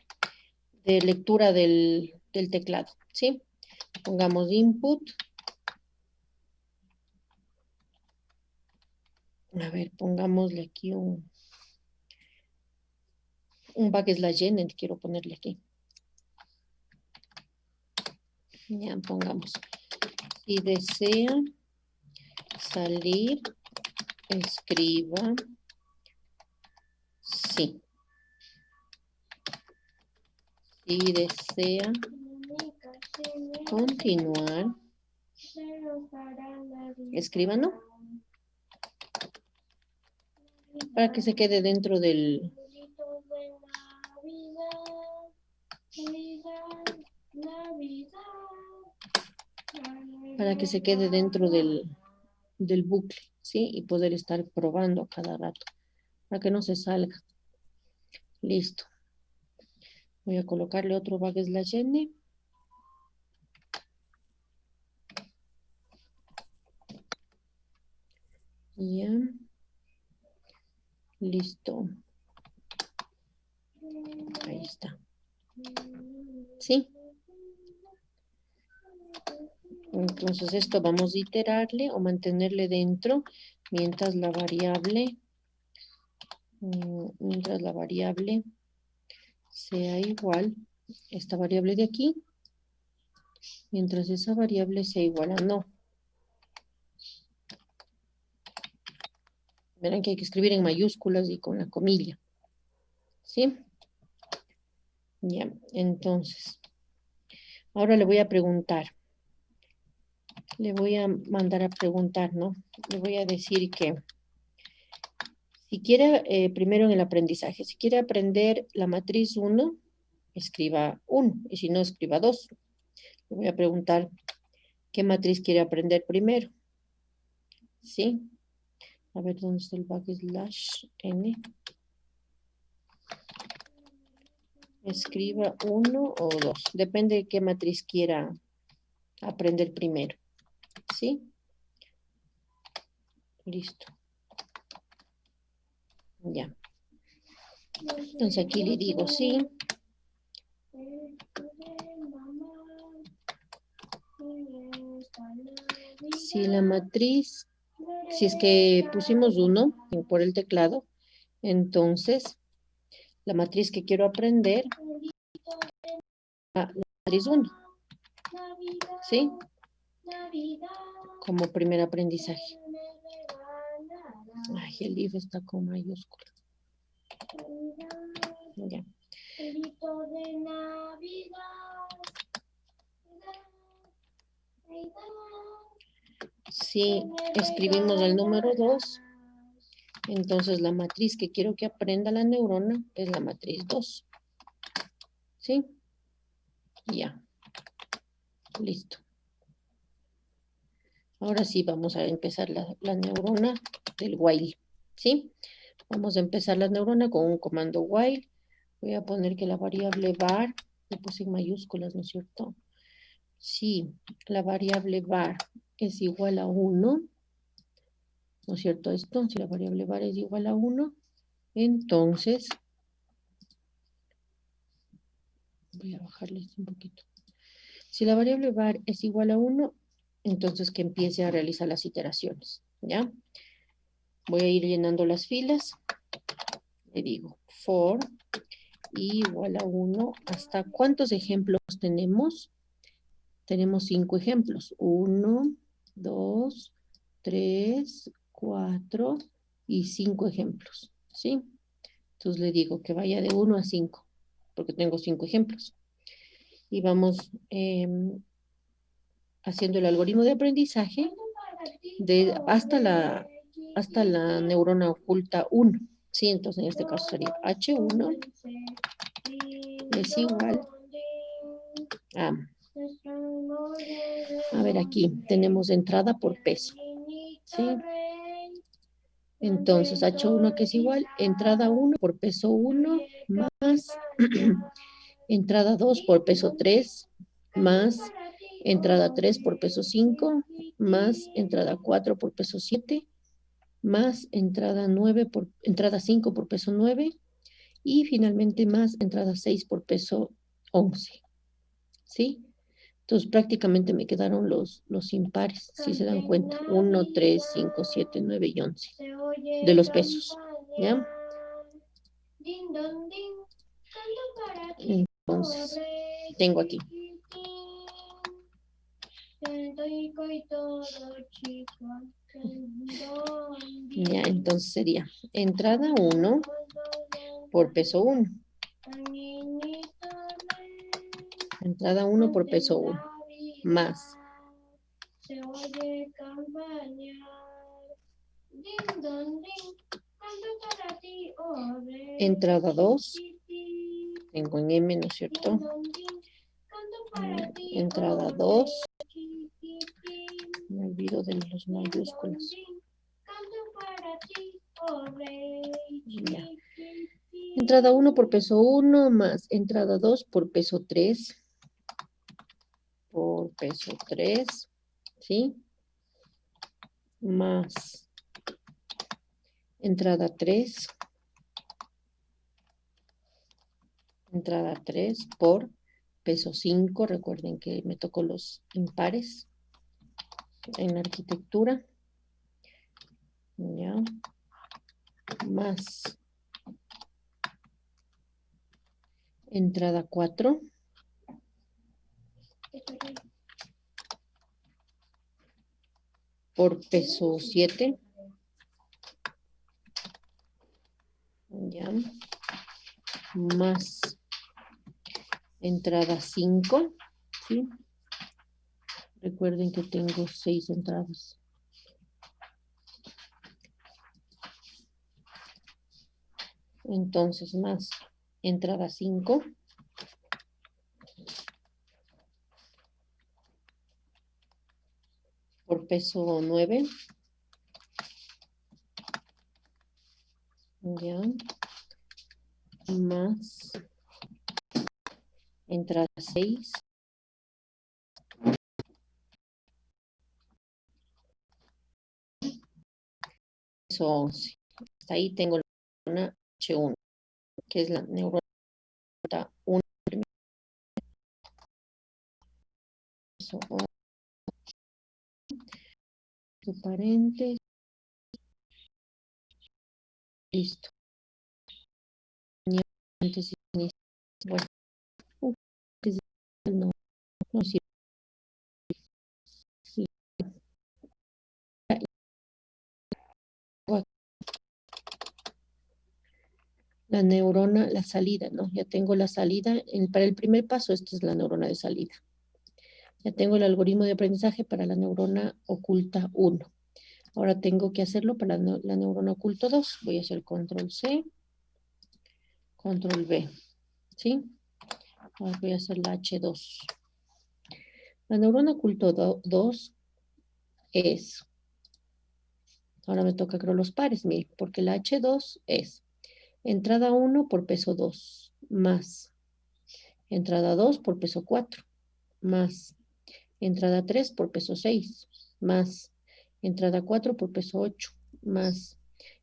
lectura del teclado, ¿sí? Pongamos input. A ver, pongámosle aquí un backslash quiero ponerle aquí. Ya, pongamos. Si desea salir, escriba sí. Si desea continuar, escriba no. Para que se quede dentro del... Para que se quede dentro del bucle, ¿sí? Y poder estar probando cada rato, para que no se salga. Listo. Voy a colocarle otro backslash n. Ya. Listo. Ahí está. ¿Sí? Entonces esto vamos a iterarle o mantenerle dentro mientras la variable sea igual, esta variable de aquí, mientras esa variable sea igual a no. Verán que hay que escribir en mayúsculas y con la comilla. ¿Sí? Ya, entonces, ahora le voy a preguntar. Le voy a mandar a preguntar, ¿no? Le voy a decir que si quiere, primero en el aprendizaje, si quiere aprender la matriz 1, escriba 1, y si no, escriba 2. Le voy a preguntar qué matriz quiere aprender primero. ¿Sí? A ver, ¿dónde está el backslash n? Escriba 1 o 2. Depende de qué matriz quiera aprender primero. ¿Sí? Listo. Ya. Entonces aquí le digo sí. Si la matriz, si es que pusimos 1 por el teclado, entonces la matriz que quiero aprender, la matriz 1. ¿Sí? Como primer aprendizaje. Ay, el if está con mayúscula. Ya. Si escribimos el número 2, entonces la matriz que quiero que aprenda la neurona es la matriz 2. ¿Sí? Ya. Listo. Ahora sí vamos a empezar la neurona del while. ¿Sí? Vamos a empezar la neurona con un comando while. Voy a poner que la variable var, le puse en mayúsculas, ¿no es cierto? Si la variable var es igual a 1, ¿no es cierto esto? Si la variable var es igual a 1, entonces, voy a bajarle esto un poquito. Si la variable var es igual a 1, entonces que empiece a realizar las iteraciones, ¿ya? Voy a ir llenando las filas. Le digo for igual a 1. ¿Hasta cuántos ejemplos tenemos? Tenemos 5 ejemplos. 1, 2, 3, 4 y 5 ejemplos, ¿sí? Entonces le digo que vaya de 1 a 5, porque tengo 5 ejemplos. Y vamos haciendo el algoritmo de aprendizaje hasta la neurona oculta 1. Sí, entonces en este caso sería H1 es igual a ver, aquí tenemos entrada por peso. ¿Sí? Entonces, H1 que es igual, entrada 1 por peso 1 más entrada 2 por peso 3 más entrada 3 por peso 5 más entrada 4 por peso 7 más entrada 5 por peso 9 y finalmente más entrada 6 por peso 11. ¿Sí? Entonces prácticamente me quedaron los impares, si se dan cuenta. 1, 3, 5, 7, 9 y 11 de los pesos. ¿Ya? Entonces, tengo aquí. Ya, entonces sería entrada 1 por peso 1. Entrada 1 por peso 1. Más. Entrada 2. Tengo en M, ¿no es cierto? Entrada 2. Me olvido de los mayúsculas. Ya. Entrada 1 por peso 1 más entrada 2 por peso 3. Por peso 3. ¿Sí? Más entrada 3. Entrada 3 por peso 5. Recuerden que me tocó los impares en arquitectura. Ya. Más entrada 4. Por peso 7. Ya. Más entrada 5. ¿Sí? Recuerden que tengo 6 entradas. Entonces, más entrada 5. Por peso 9. Ya. Más entrada 6. Eso 11. Hasta ahí tengo la neurona H1, que es la neurona 1. Eso, tu paréntesis. Listo. Paréntesis, bueno, no, no sirve. La neurona, la salida, ¿no? Ya tengo la salida. Para el primer paso, esta es la neurona de salida. Ya tengo el algoritmo de aprendizaje para la neurona oculta 1. Ahora tengo que hacerlo para la neurona oculta 2. Voy a hacer control C, control V, ¿sí? Ahora voy a hacer la H2. La neurona oculta 2 es, ahora me toca creo los pares, mire, porque la H2 es entrada 1 por peso 2, más entrada 2 por peso 4, más entrada 3 por peso 6, más entrada 4 por peso 8, más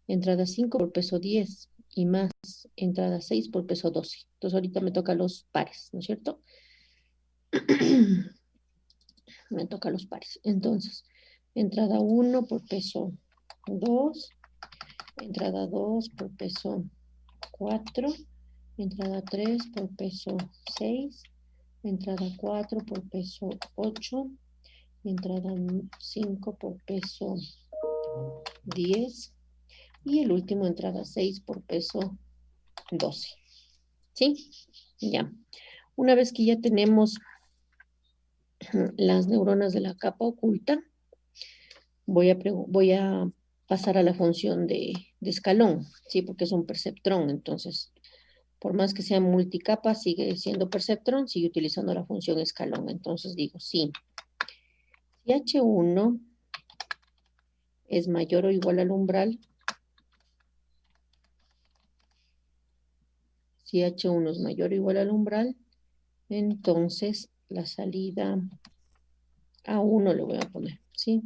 entrada 5 por peso 10 y más entrada 6 por peso 12. Entonces ahorita me toca los pares, ¿no es cierto? Me toca los pares. Entonces, entrada 1 por peso 2, entrada 2 por peso 4, entrada 3 por peso 6, entrada 4 por peso 8, entrada 5 por peso 10 y el último entrada 6 por peso 12. ¿Sí? Ya. Una vez que ya tenemos las neuronas de la capa oculta, voy a pasar a la función de escalón, ¿sí? Porque es un perceptrón, entonces, por más que sea multicapa, sigue siendo perceptrón, sigue utilizando la función escalón. Entonces digo, sí, si H1 es mayor o igual al umbral, si H1 es mayor o igual al umbral, entonces la salida A1 le voy a poner, ¿sí?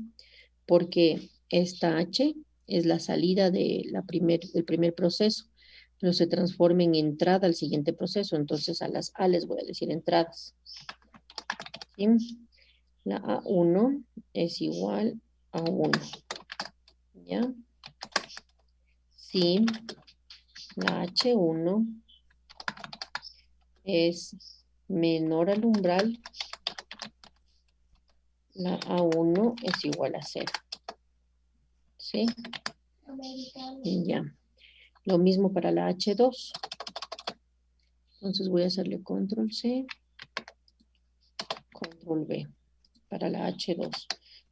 Porque esta H es la salida del primer proceso, pero se transforma en entrada al siguiente proceso, entonces a las A les voy a decir entradas. ¿Sí? La A1 es igual a 1. ¿Ya? Si la H1 es menor al umbral, la A1 es igual a 0. ¿Sí? Y ya. Lo mismo para la H2. Entonces voy a hacerle control C, control V para la H2.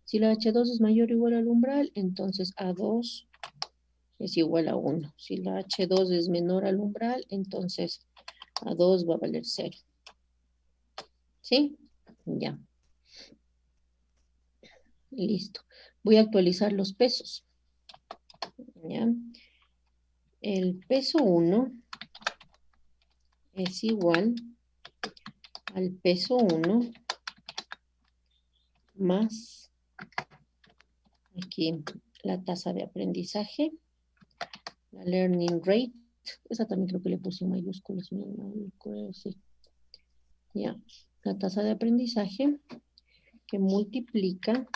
Si la H2 es mayor o igual al umbral, entonces A2 es igual a 1. Si la H2 es menor al umbral, entonces A2 va a valer 0. ¿Sí? Ya. Listo. Voy a actualizar los pesos. ¿Ya? El peso 1 es igual al peso 1 más aquí la tasa de aprendizaje, la learning rate. Esa también creo que le puse en mayúsculas. Sí. Ya. La tasa de aprendizaje que multiplica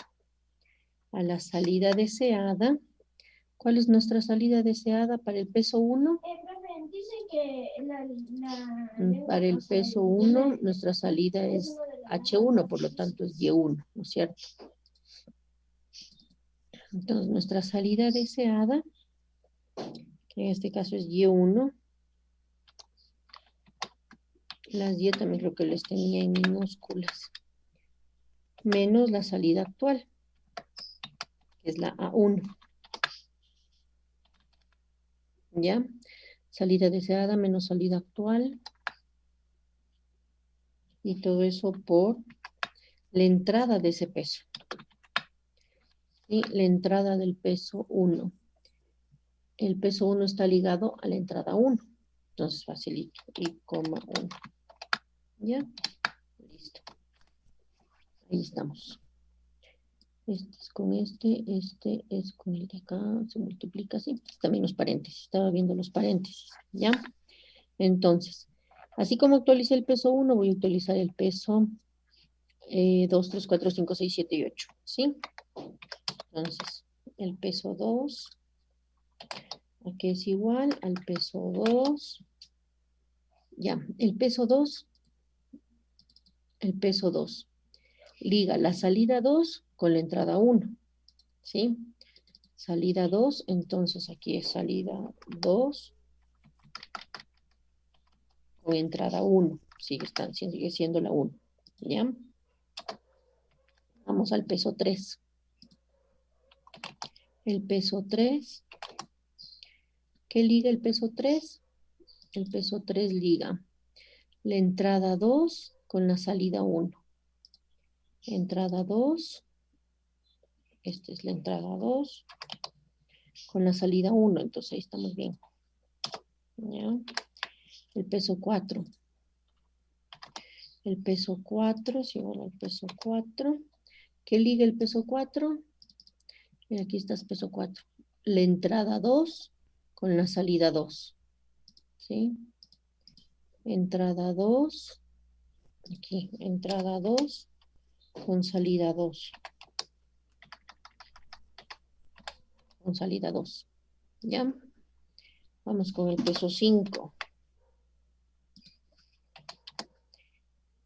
a la salida deseada. ¿Cuál es nuestra salida deseada para el peso 1? Para el peso 1, nuestra salida es H1, por lo tanto es Y1, ¿no es cierto? Entonces, nuestra salida deseada, que en este caso es Y1, las Y también creo que les tenía en minúsculas, menos la salida actual, que es la A1. ¿Ya? Salida deseada menos salida actual. Y todo eso por la entrada de ese peso. ¿Sí? La entrada del peso 1. El peso 1 está ligado a la entrada 1. Entonces facilito. Y coma 1. ¿Ya? Listo. Ahí estamos. Este es con este es con el de acá. Se multiplica así. También los paréntesis. Estaba viendo los paréntesis. ¿Ya? Entonces, así como actualicé el peso 1, voy a utilizar el peso 2, 3, 4, 5, 6, 7 y 8. ¿Sí? Entonces, el peso 2, aquí es igual al peso 2. Ya, el peso 2 liga la salida 2 con la entrada 1. ¿Sí? Salida 2, entonces aquí es salida 2 con entrada 1. Sigue siendo la 1. ¿Ya? Vamos al peso 3. El peso 3, ¿qué liga el peso 3? El peso 3 liga la entrada 2 con la salida 1. Entrada 2, esta es la entrada 2 con la salida 1, entonces ahí estamos bien. ¿Ya? El peso 4. El peso 4 es igual al peso 4. ¿Qué liga el peso 4? Y aquí está el peso 4. La entrada 2 con la salida 2. ¿Sí? Entrada 2. Aquí, entrada 2 con salida 2. Con salida 2. ¿Ya? Vamos con el peso 5.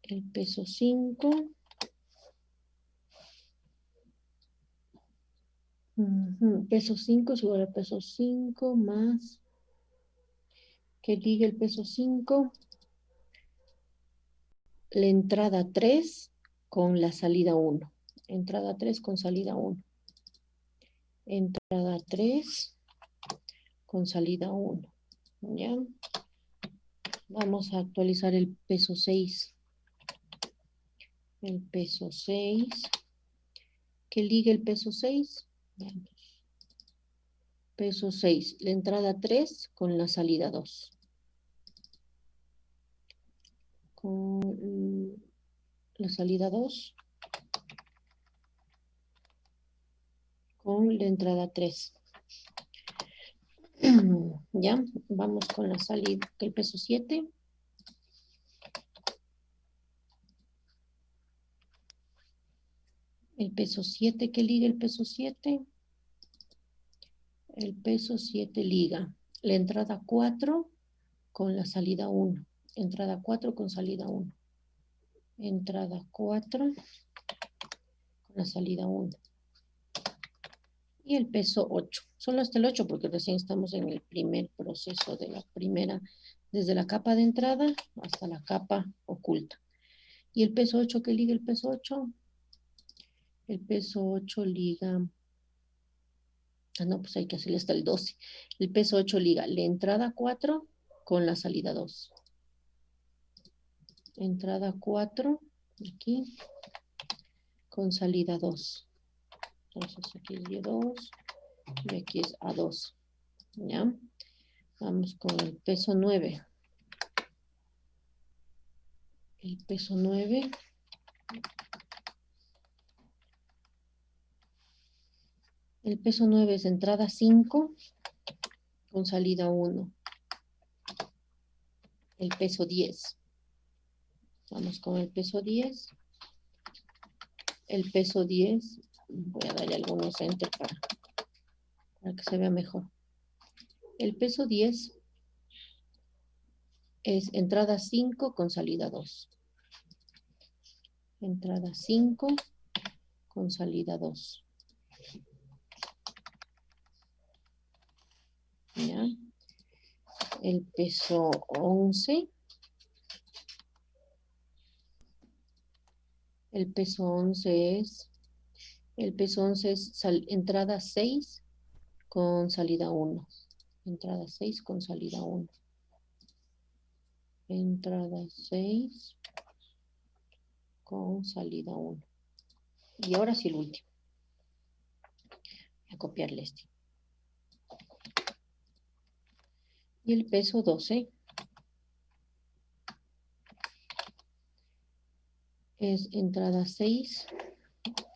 El peso 5. Peso 5 es igual al peso 5 más. ¿Qué liga el peso 5? La entrada 3 con la salida 1. Entrada 3 con salida 1. Entrada 3 con salida 1. ¿Ya? Vamos a actualizar el peso 6. El peso 6. ¿Qué liga el peso 6? Peso 6. La entrada 3 con la salida 2. Con la salida 2 con la entrada 3. Ya, vamos con la salida, el peso 7. El peso 7, ¿qué liga el peso 7? El peso 7 liga la entrada 4 con la salida 1. Entrada 4 con salida 1. Entrada 4 con la salida 1. Y el peso 8. Solo hasta el 8 porque recién estamos en el primer proceso de la primera, desde la capa de entrada hasta la capa oculta. ¿Y el peso 8 qué liga el peso 8? El peso 8 liga... no, pues hay que hacerle hasta el 12. El peso 8 liga la entrada 4 con la salida 2. Entrada 4, aquí, con salida 2. Entonces aquí es Y2 y aquí es A2. ¿Ya? Vamos con el peso 9. El peso 9. El peso 9 es entrada 5 con salida 1. El peso 10. Vamos con el peso 10. El peso 10. Voy a darle algunos enter para que se vea mejor. El peso 10 es entrada 5 con salida 2. Entrada 5 con salida 2. ¿Ya? El peso 11. El peso 11 es entrada 6 con salida 1. Entrada 6 con salida 1. Entrada 6 con salida 1. Y ahora sí el último. Voy a copiarle este. Y el peso 12 es entrada 6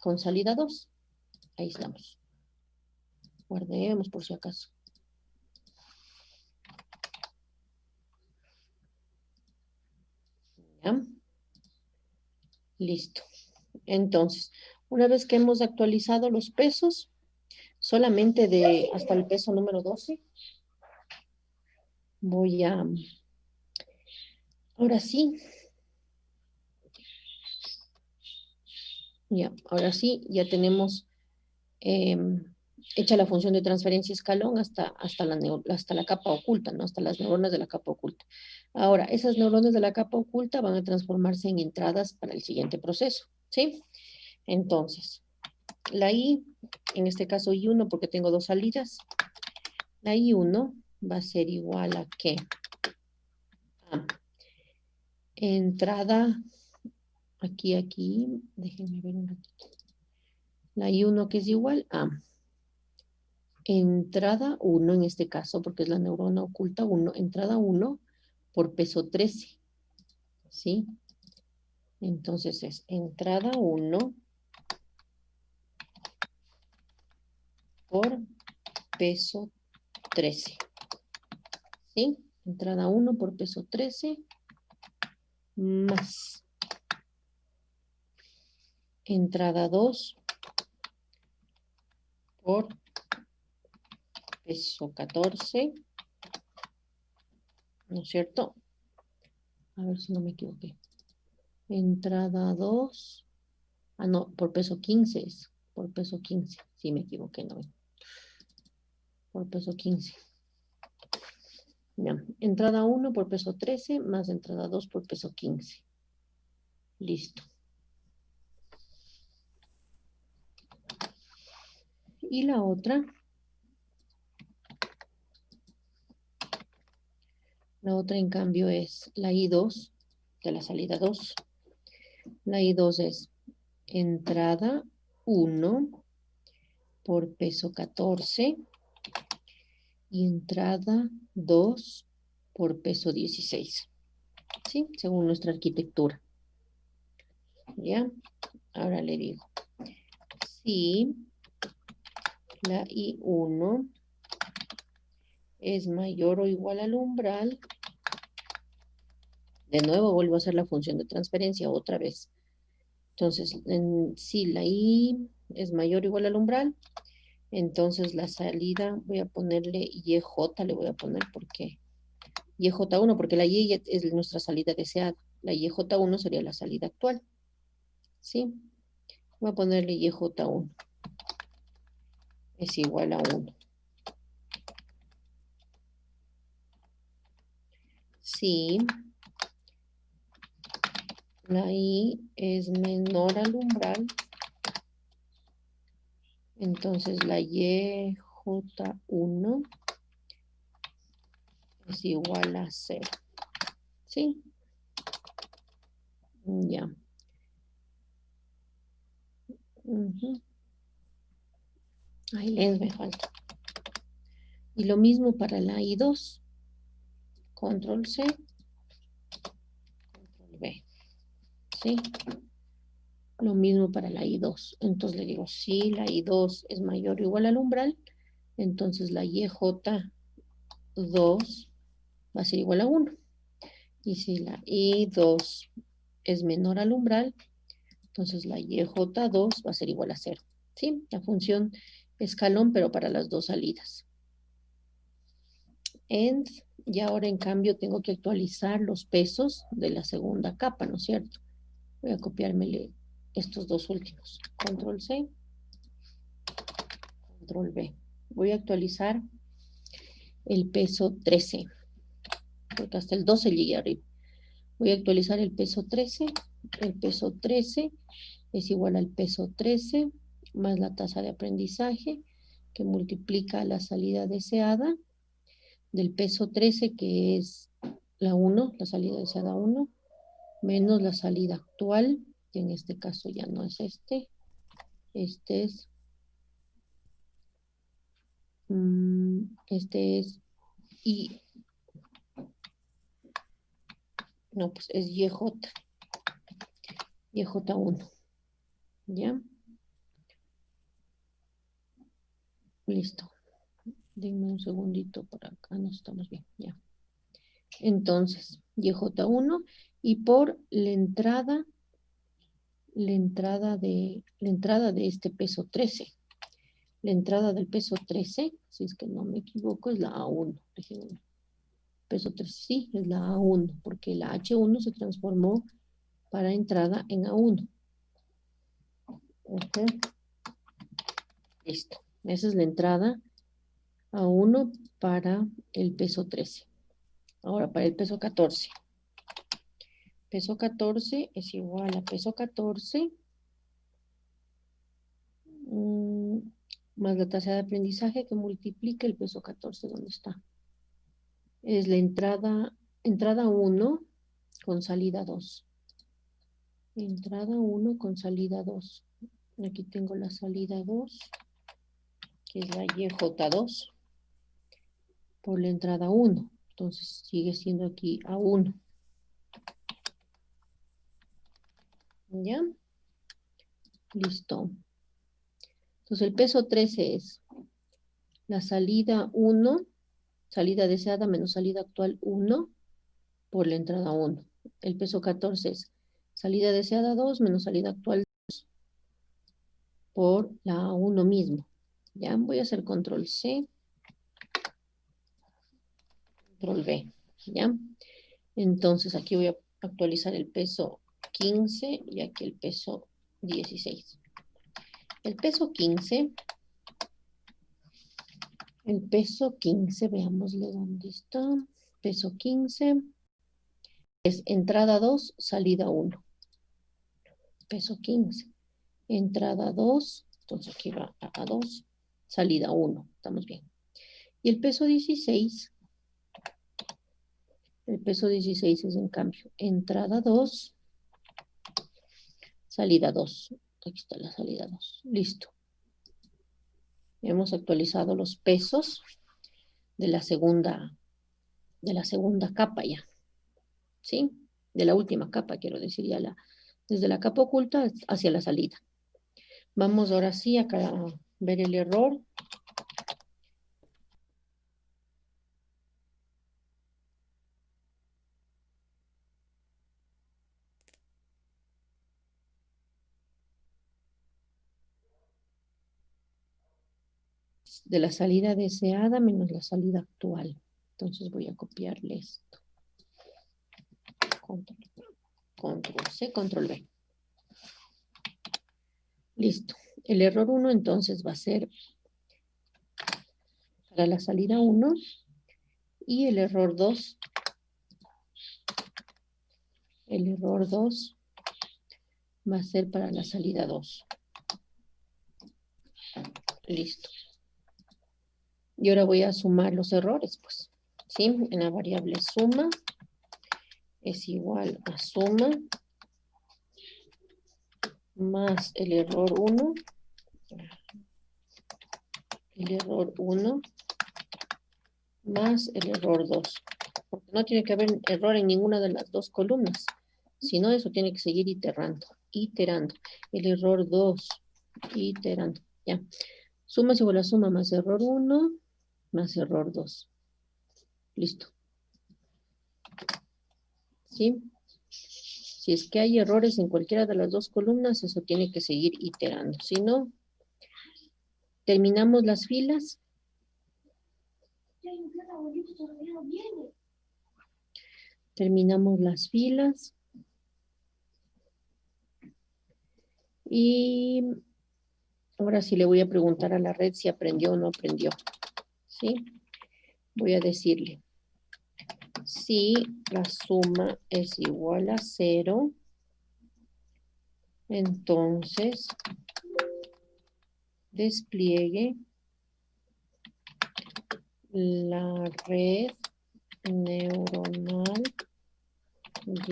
con salida 2. Ahí estamos. Guardemos por si acaso. ¿Ya? Listo. Entonces, una vez que hemos actualizado los pesos, solamente de hasta el peso número 12, voy a, ahora sí, ahora sí, ya tenemos hecha la función de transferencia escalón hasta la capa oculta, ¿no? Hasta las neuronas de la capa oculta. Ahora, esas neuronas de la capa oculta van a transformarse en entradas para el siguiente proceso, ¿sí? Entonces, la I, en este caso I1, porque tengo dos salidas, la I1 va a ser igual a ¿qué? A entrada, aquí, déjenme ver un ratito. La I1 que es igual a entrada 1 en este caso, porque es la neurona oculta 1, entrada 1 por peso 13, ¿sí? Entonces es entrada 1 por peso 13, ¿sí? Entrada 1 por peso 13 más entrada 2 por peso 14, ¿no es cierto? A ver si no me equivoqué. Entrada 2, no, por peso 15 es, por peso 15, sí me equivoqué, no, por peso 15. Ya. Entrada 1 por peso 13 más entrada 2 por peso 15. Listo. Y la otra en cambio es la I2 de la salida 2. La I2 es entrada 1 por peso 14 y entrada 2 por peso 16. ¿Sí? Según nuestra arquitectura. ¿Ya? Ahora le digo. Si la I1 es mayor o igual al umbral, de nuevo vuelvo a hacer la función de transferencia otra vez. Entonces, si la I es mayor o igual al umbral, entonces la salida, voy a ponerle YJ, le voy a poner porque YJ1, porque la Y es nuestra salida deseada. La YJ1 sería la salida actual. ¿Sí? Voy a ponerle YJ1. Es igual a 1. Si la I es menor al umbral, entonces la YJ1 es igual a 0. ¿Sí? Ya. Ahí les me falta. Y lo mismo para la I2. Control C, Control V. ¿Sí? Lo mismo para la I2. Entonces le digo, si la I2 es mayor o igual al umbral, entonces la YJ2 va a ser igual a 1. Y si la I2 es menor al umbral, entonces la YJ2 va a ser igual a 0. ¿Sí? La función escalón, pero para las dos salidas. And, y ahora en cambio tengo que actualizar los pesos de la segunda capa, ¿no es cierto? Voy a copiármele estos dos últimos. Control C, Control V. Voy a actualizar el peso 13, porque hasta el 12 llegué arriba. Voy a actualizar el peso 13. El peso 13 es igual al peso 13 más la tasa de aprendizaje que multiplica la salida deseada del peso 13, que es la 1, la salida deseada 1, menos la salida actual, que en este caso ya no es este es, I1, No, pues es YJ. YJ1. ¿Ya? Listo. Denme un segundito por acá. No estamos bien. Ya. Entonces, YJ1 y por la entrada de este peso 13. La entrada del peso 13, si es que no me equivoco, es la A1. Déjenme. Peso 13, sí, es la A1, porque la H1 se transformó para entrada en A1. Ok. Listo. Esa es la entrada A1 para el peso 13. Ahora, para el peso 14. Peso 14 es igual a peso 14 más la tasa de aprendizaje que multiplica el peso 14. ¿Dónde está? Es la entrada 1 con salida 2. Entrada 1 con salida 2. Aquí tengo la salida 2, que es la YJ2, por la entrada 1. Entonces sigue siendo aquí A1. ¿Ya? Listo. Entonces el peso 13 es la salida 1, salida deseada menos salida actual 1 por la entrada 1. El peso 14 es salida deseada 2 menos salida actual 2 por la 1 mismo. Ya voy a hacer control C, control V. ¿Ya? Entonces aquí voy a actualizar el peso 15 y aquí el peso 16. El peso 15, veámosle dónde está. Peso 15 es entrada 2, salida 1. Peso 15, entrada 2, entonces aquí va a 2, salida 1. Estamos bien. Y el peso 16 es en cambio entrada 2, salida 2. Aquí está la salida 2. Listo. Hemos actualizado los pesos de la segunda capa ya. ¿Sí? De la última capa, quiero decir, ya desde la capa oculta hacia la salida. Vamos ahora sí acá a ver el error. De la salida deseada menos la salida actual. Entonces voy a copiarle esto. Control C, control V. Listo. El error 1 entonces va a ser para la salida 1 y el error 2 va a ser para la salida 2. Listo. Y ahora voy a sumar los errores, pues. ¿Sí? En la variable suma es igual a suma más el error 1 más el error 2. Porque no tiene que haber error en ninguna de las dos columnas. Si no, eso tiene que seguir iterando. El error 2, iterando. Ya. Suma es igual a suma más error 1 más error 2. Listo. ¿Sí? Si es que hay errores en cualquiera de las dos columnas, eso tiene que seguir iterando. Si no, terminamos las filas. Terminamos las filas. Y ahora sí le voy a preguntar a la red si aprendió o no aprendió. ¿Sí? Voy a decirle. Si la suma es igual a 0, entonces despliegue la red neuronal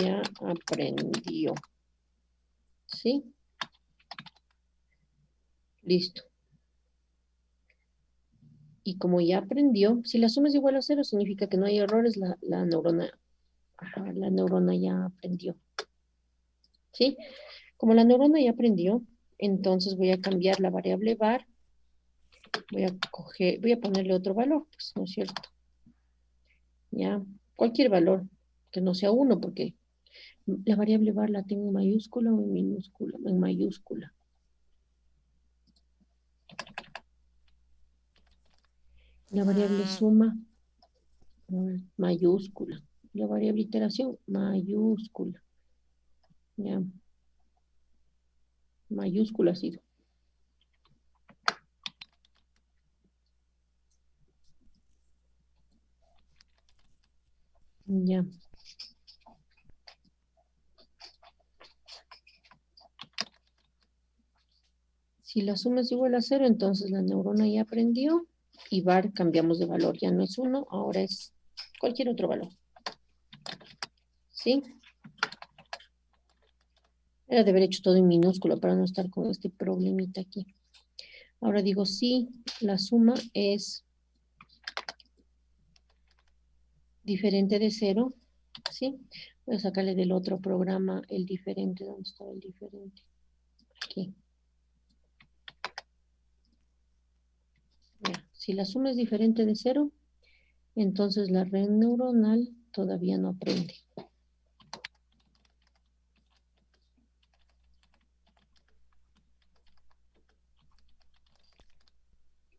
ya aprendió. ¿Sí? Listo. Y como ya aprendió, si la suma es igual a 0, significa que no hay errores, la neurona Ajá, la neurona ya aprendió. ¿Sí? Como la neurona ya aprendió, entonces voy a cambiar la variable var. Voy a ponerle otro valor, pues, ¿no es cierto? Ya, cualquier valor que no sea 1, porque la variable var la tengo en mayúscula o en minúscula, en mayúscula. La variable suma, a ver, mayúscula. La variable iteración, mayúscula. Ya, mayúscula ha sido. Ya. Si la suma es igual a 0, entonces la neurona ya aprendió y var cambiamos de valor. Ya no es 1, ahora es cualquier otro valor. ¿Sí? Era de haber hecho todo en minúscula para no estar con este problemita aquí. Ahora digo, si la suma es diferente de 0, ¿sí? Voy a sacarle del otro programa el diferente. ¿Dónde está el diferente? Aquí. Ya. Si la suma es diferente de 0, entonces la red neuronal todavía no aprende.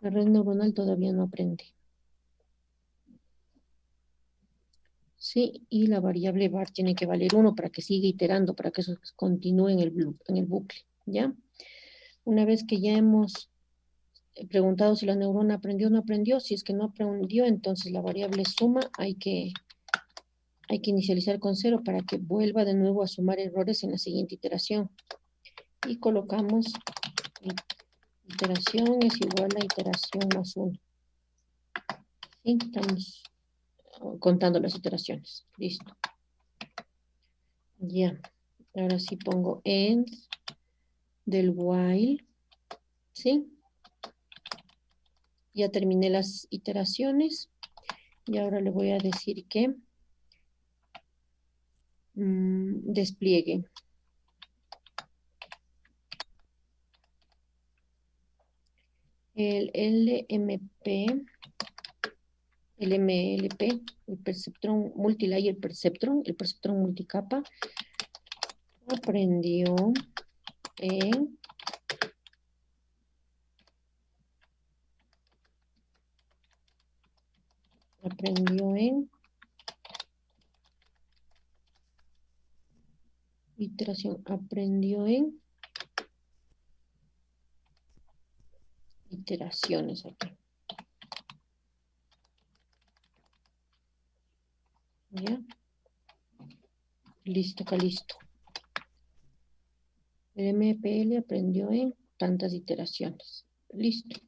La red neuronal todavía no aprende. Sí, y la variable var tiene que valer 1 para que siga iterando, para que eso continúe en el bucle, ¿ya? Una vez que ya hemos preguntado si la neurona aprendió o no aprendió, si es que no aprendió, entonces la variable suma hay que inicializar con 0 para que vuelva de nuevo a sumar errores en la siguiente iteración. Y colocamos iteración es igual a iteración más 1. ¿Sí? Estamos contando las iteraciones. Listo. Ya. Ahora sí pongo end del while. ¿Sí? Ya terminé las iteraciones. Y ahora le voy a decir que despliegue. El LMP, el MLP, el perceptrón multilayer perceptron, el perceptrón multicapa, aprendió en iteración, aprendió en iteraciones aquí. ¿Ya? Listo, acá listo. El MPL aprendió en tantas iteraciones. Listo.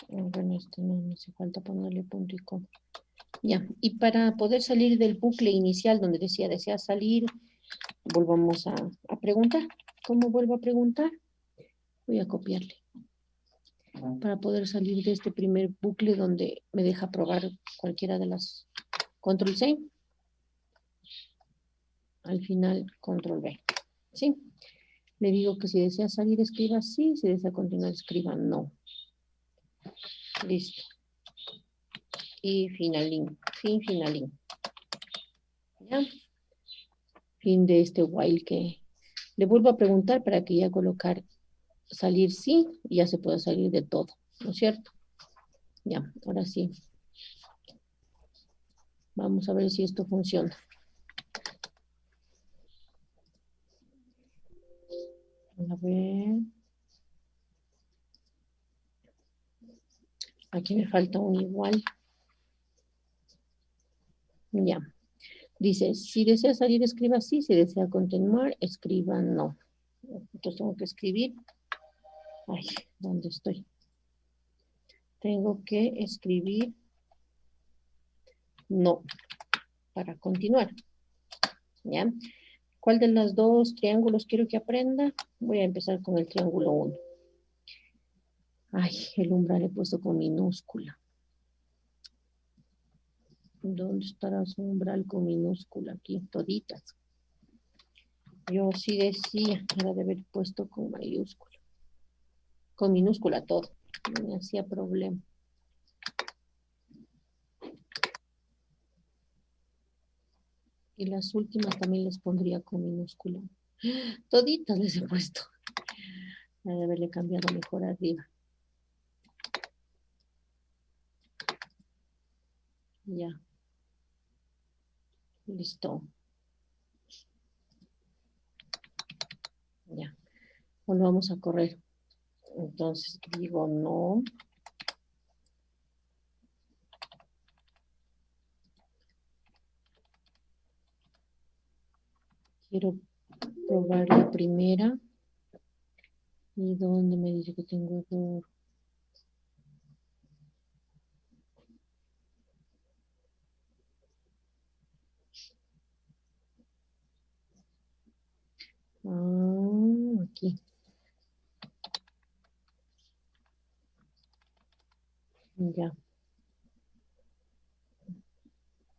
Bueno, esto no hace falta ponerle punto y coma. Ya, y para poder salir del bucle inicial donde decía desea salir, volvamos a preguntar. ¿Cómo vuelvo a preguntar? Voy a copiarle. Para poder salir de este primer bucle donde me deja probar cualquiera de las control C. Al final, control V. ¿Sí? Le digo que si desea salir, escriba sí. Si desea continuar, escriba no. Listo. Y finalín. Finalín. ¿Ya? Fin de este while que le vuelvo a preguntar para que ya colocar salir sí y ya se puede salir de todo. ¿No es cierto? Ya, ahora sí. Vamos a ver si esto funciona. A ver. Aquí me falta un igual. Ya. Dice, si desea salir, escriba sí. Si desea continuar, escriba no. Entonces tengo que escribir. Ay, ¿dónde estoy? Tengo que escribir no para continuar. ¿Ya? ¿Cuál de los dos triángulos quiero que aprenda? Voy a empezar con el triángulo 1. Ay, el umbral he puesto con minúscula. ¿Dónde estará su umbral con minúscula? Aquí, toditas. Yo sí decía, era de haber puesto con mayúscula. Con minúscula todo. No me hacía problema. Y las últimas también les pondría con minúscula. Toditas les he puesto. Debe haberle cambiado mejor arriba. Ya. Listo. Ya. Volvamos a correr. Entonces digo no. Quiero probar la primera. ¿Y dónde me dice que tengo error? Ah, aquí. Ya.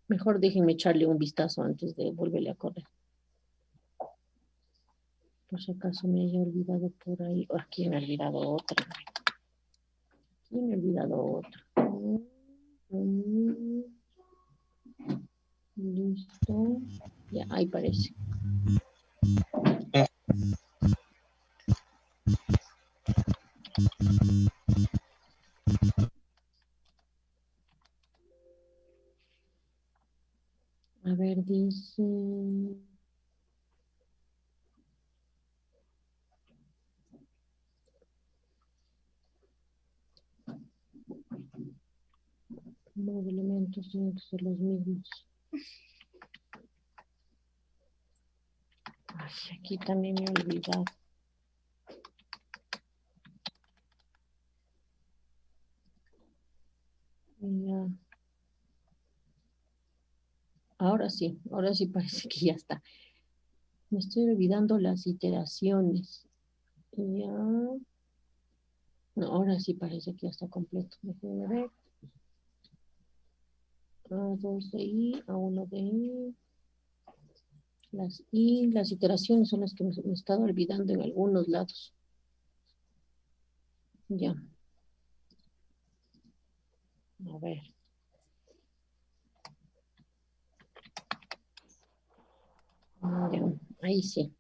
Mejor déjenme echarle un vistazo antes de volverle a correr. Por si acaso me haya olvidado por ahí. Oh, aquí me he olvidado otra. Aquí me he olvidado otra. Listo. Ya, ahí parece. A ver, dice... Los elementos tienen que ser los mismos. Ay, aquí también me he olvidado. Ya. Ahora sí parece que ya está. Me estoy olvidando las iteraciones. Ya. No, ahora sí parece que ya está completo. Déjenme ver. A2 de I, A1 de I. Las iteraciones son las que me he estado olvidando en algunos lados. Ya. A ver. Ya, ahí sí.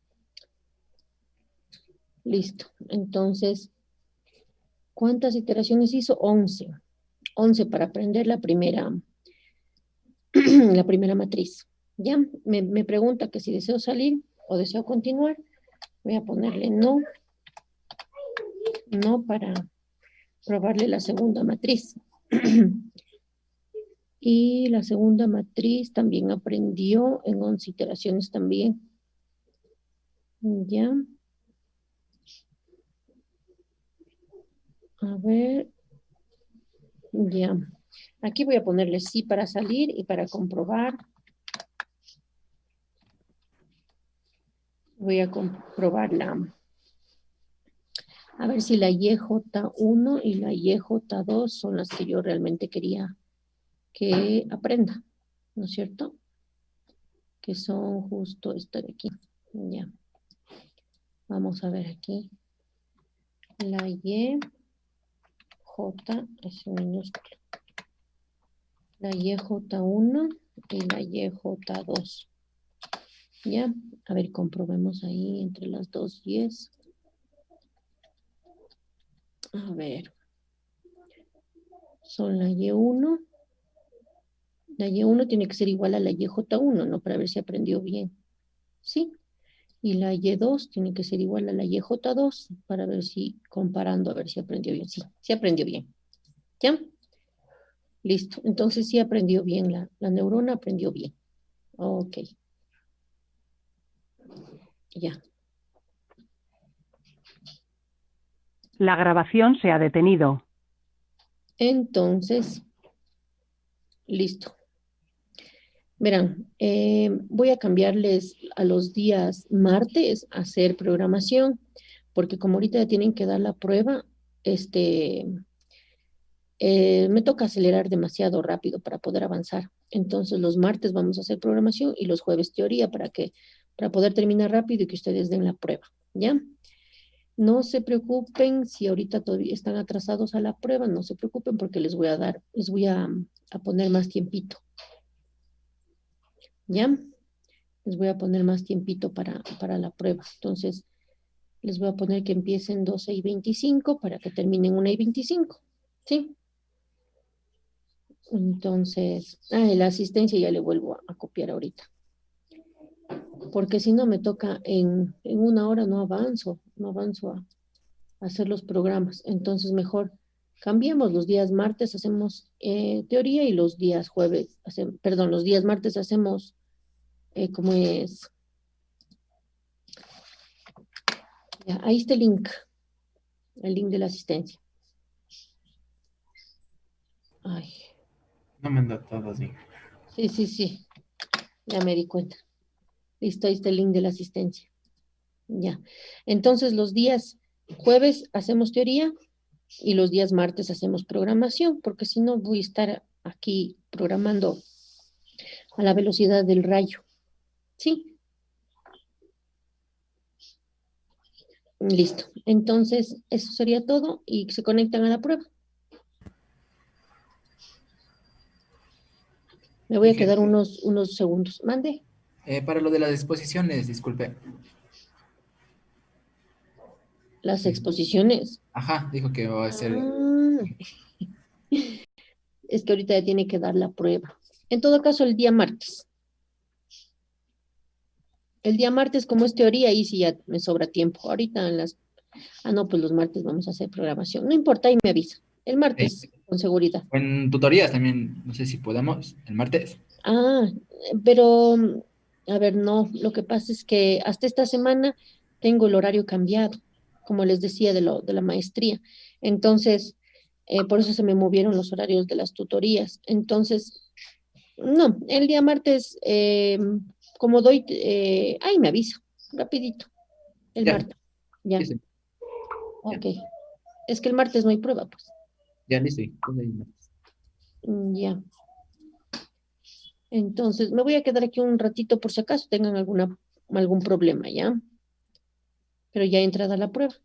Listo. Entonces, ¿cuántas iteraciones hizo? 11. 11 para aprender la primera, la primera matriz. Ya, me pregunta que si deseo salir o deseo continuar. Voy a ponerle no. No para probarle la segunda matriz. Y la segunda matriz también aprendió en 11 iteraciones también. Ya. A ver. Ya. Aquí voy a ponerle sí para salir y para comprobar. Voy a comprobarla. A ver si la YJ1 y la YJ2 son las que yo realmente quería que aprenda, ¿no es cierto? Que son justo esta de aquí. Ya. Vamos a ver aquí. La Y, J es minúscula. La YJ1 y la YJ2. Ya. A ver, comprobemos ahí entre las dos Y's. A ver. Son la Y1. La Y1 tiene que ser igual a la YJ1, ¿no? Para ver si aprendió bien. Sí. Y la Y2 tiene que ser igual a la YJ2 para ver si, comparando, a ver si aprendió bien. Sí, sí aprendió bien. ¿Ya? Listo. Entonces sí aprendió bien, la neurona aprendió bien. Ok. Ya. La grabación se ha detenido. Entonces, listo. Verán, voy a cambiarles a los días martes a hacer programación, porque como ahorita ya tienen que dar la prueba, me toca acelerar demasiado rápido para poder avanzar. Entonces los martes vamos a hacer programación y los jueves teoría para poder terminar rápido y que ustedes den la prueba, ¿ya? No se preocupen si ahorita todavía están atrasados a la prueba, no se preocupen porque les voy a poner más tiempito, ¿ya? Les voy a poner más tiempito para la prueba. Entonces, les voy a poner que empiecen 12:25 para que terminen 1:25, ¿sí? Entonces, la asistencia ya le vuelvo a copiar ahorita. Porque si no me toca en una hora no avanzo a hacer los programas. Entonces, mejor cambiemos los días martes, hacemos teoría y los días jueves, los días martes hacemos, ¿cómo es? Ya, ahí está el link de la asistencia. Ay, No me anda todo así. sí, ya me di cuenta. Listo, ahí está el link de la asistencia. Ya. Entonces, los días jueves hacemos teoría y los días martes hacemos programación, porque si no voy a estar aquí programando a la velocidad del rayo. ¿Sí? Listo. Entonces, eso sería todo y se conectan a la prueba. Me voy a quedar unos segundos. Mande. Para lo de las exposiciones, disculpe. Las exposiciones. Ajá, dijo que va a ser... Ah, es que ahorita ya tiene que dar la prueba. En todo caso, el día martes. El día martes, como es teoría, ahí sí ya me sobra tiempo. Ahorita no, pues los martes vamos a hacer programación. No importa, ahí me avisa. El martes, con seguridad. En tutorías también, no sé si podemos, el martes. Ah, pero, a ver, no, lo que pasa es que hasta esta semana tengo el horario cambiado, como les decía, de la maestría. Entonces, por eso se me movieron los horarios de las tutorías. Entonces, no, el día martes, como doy, ahí me aviso, rapidito, el Ya, martes. Ya, listo. ok. Es que el martes no hay prueba, pues. Ya, listo. Entonces, el martes. Ya. Entonces, me voy a quedar aquí un ratito por si acaso tengan algún problema, ¿ya? Pero ya entrada la prueba.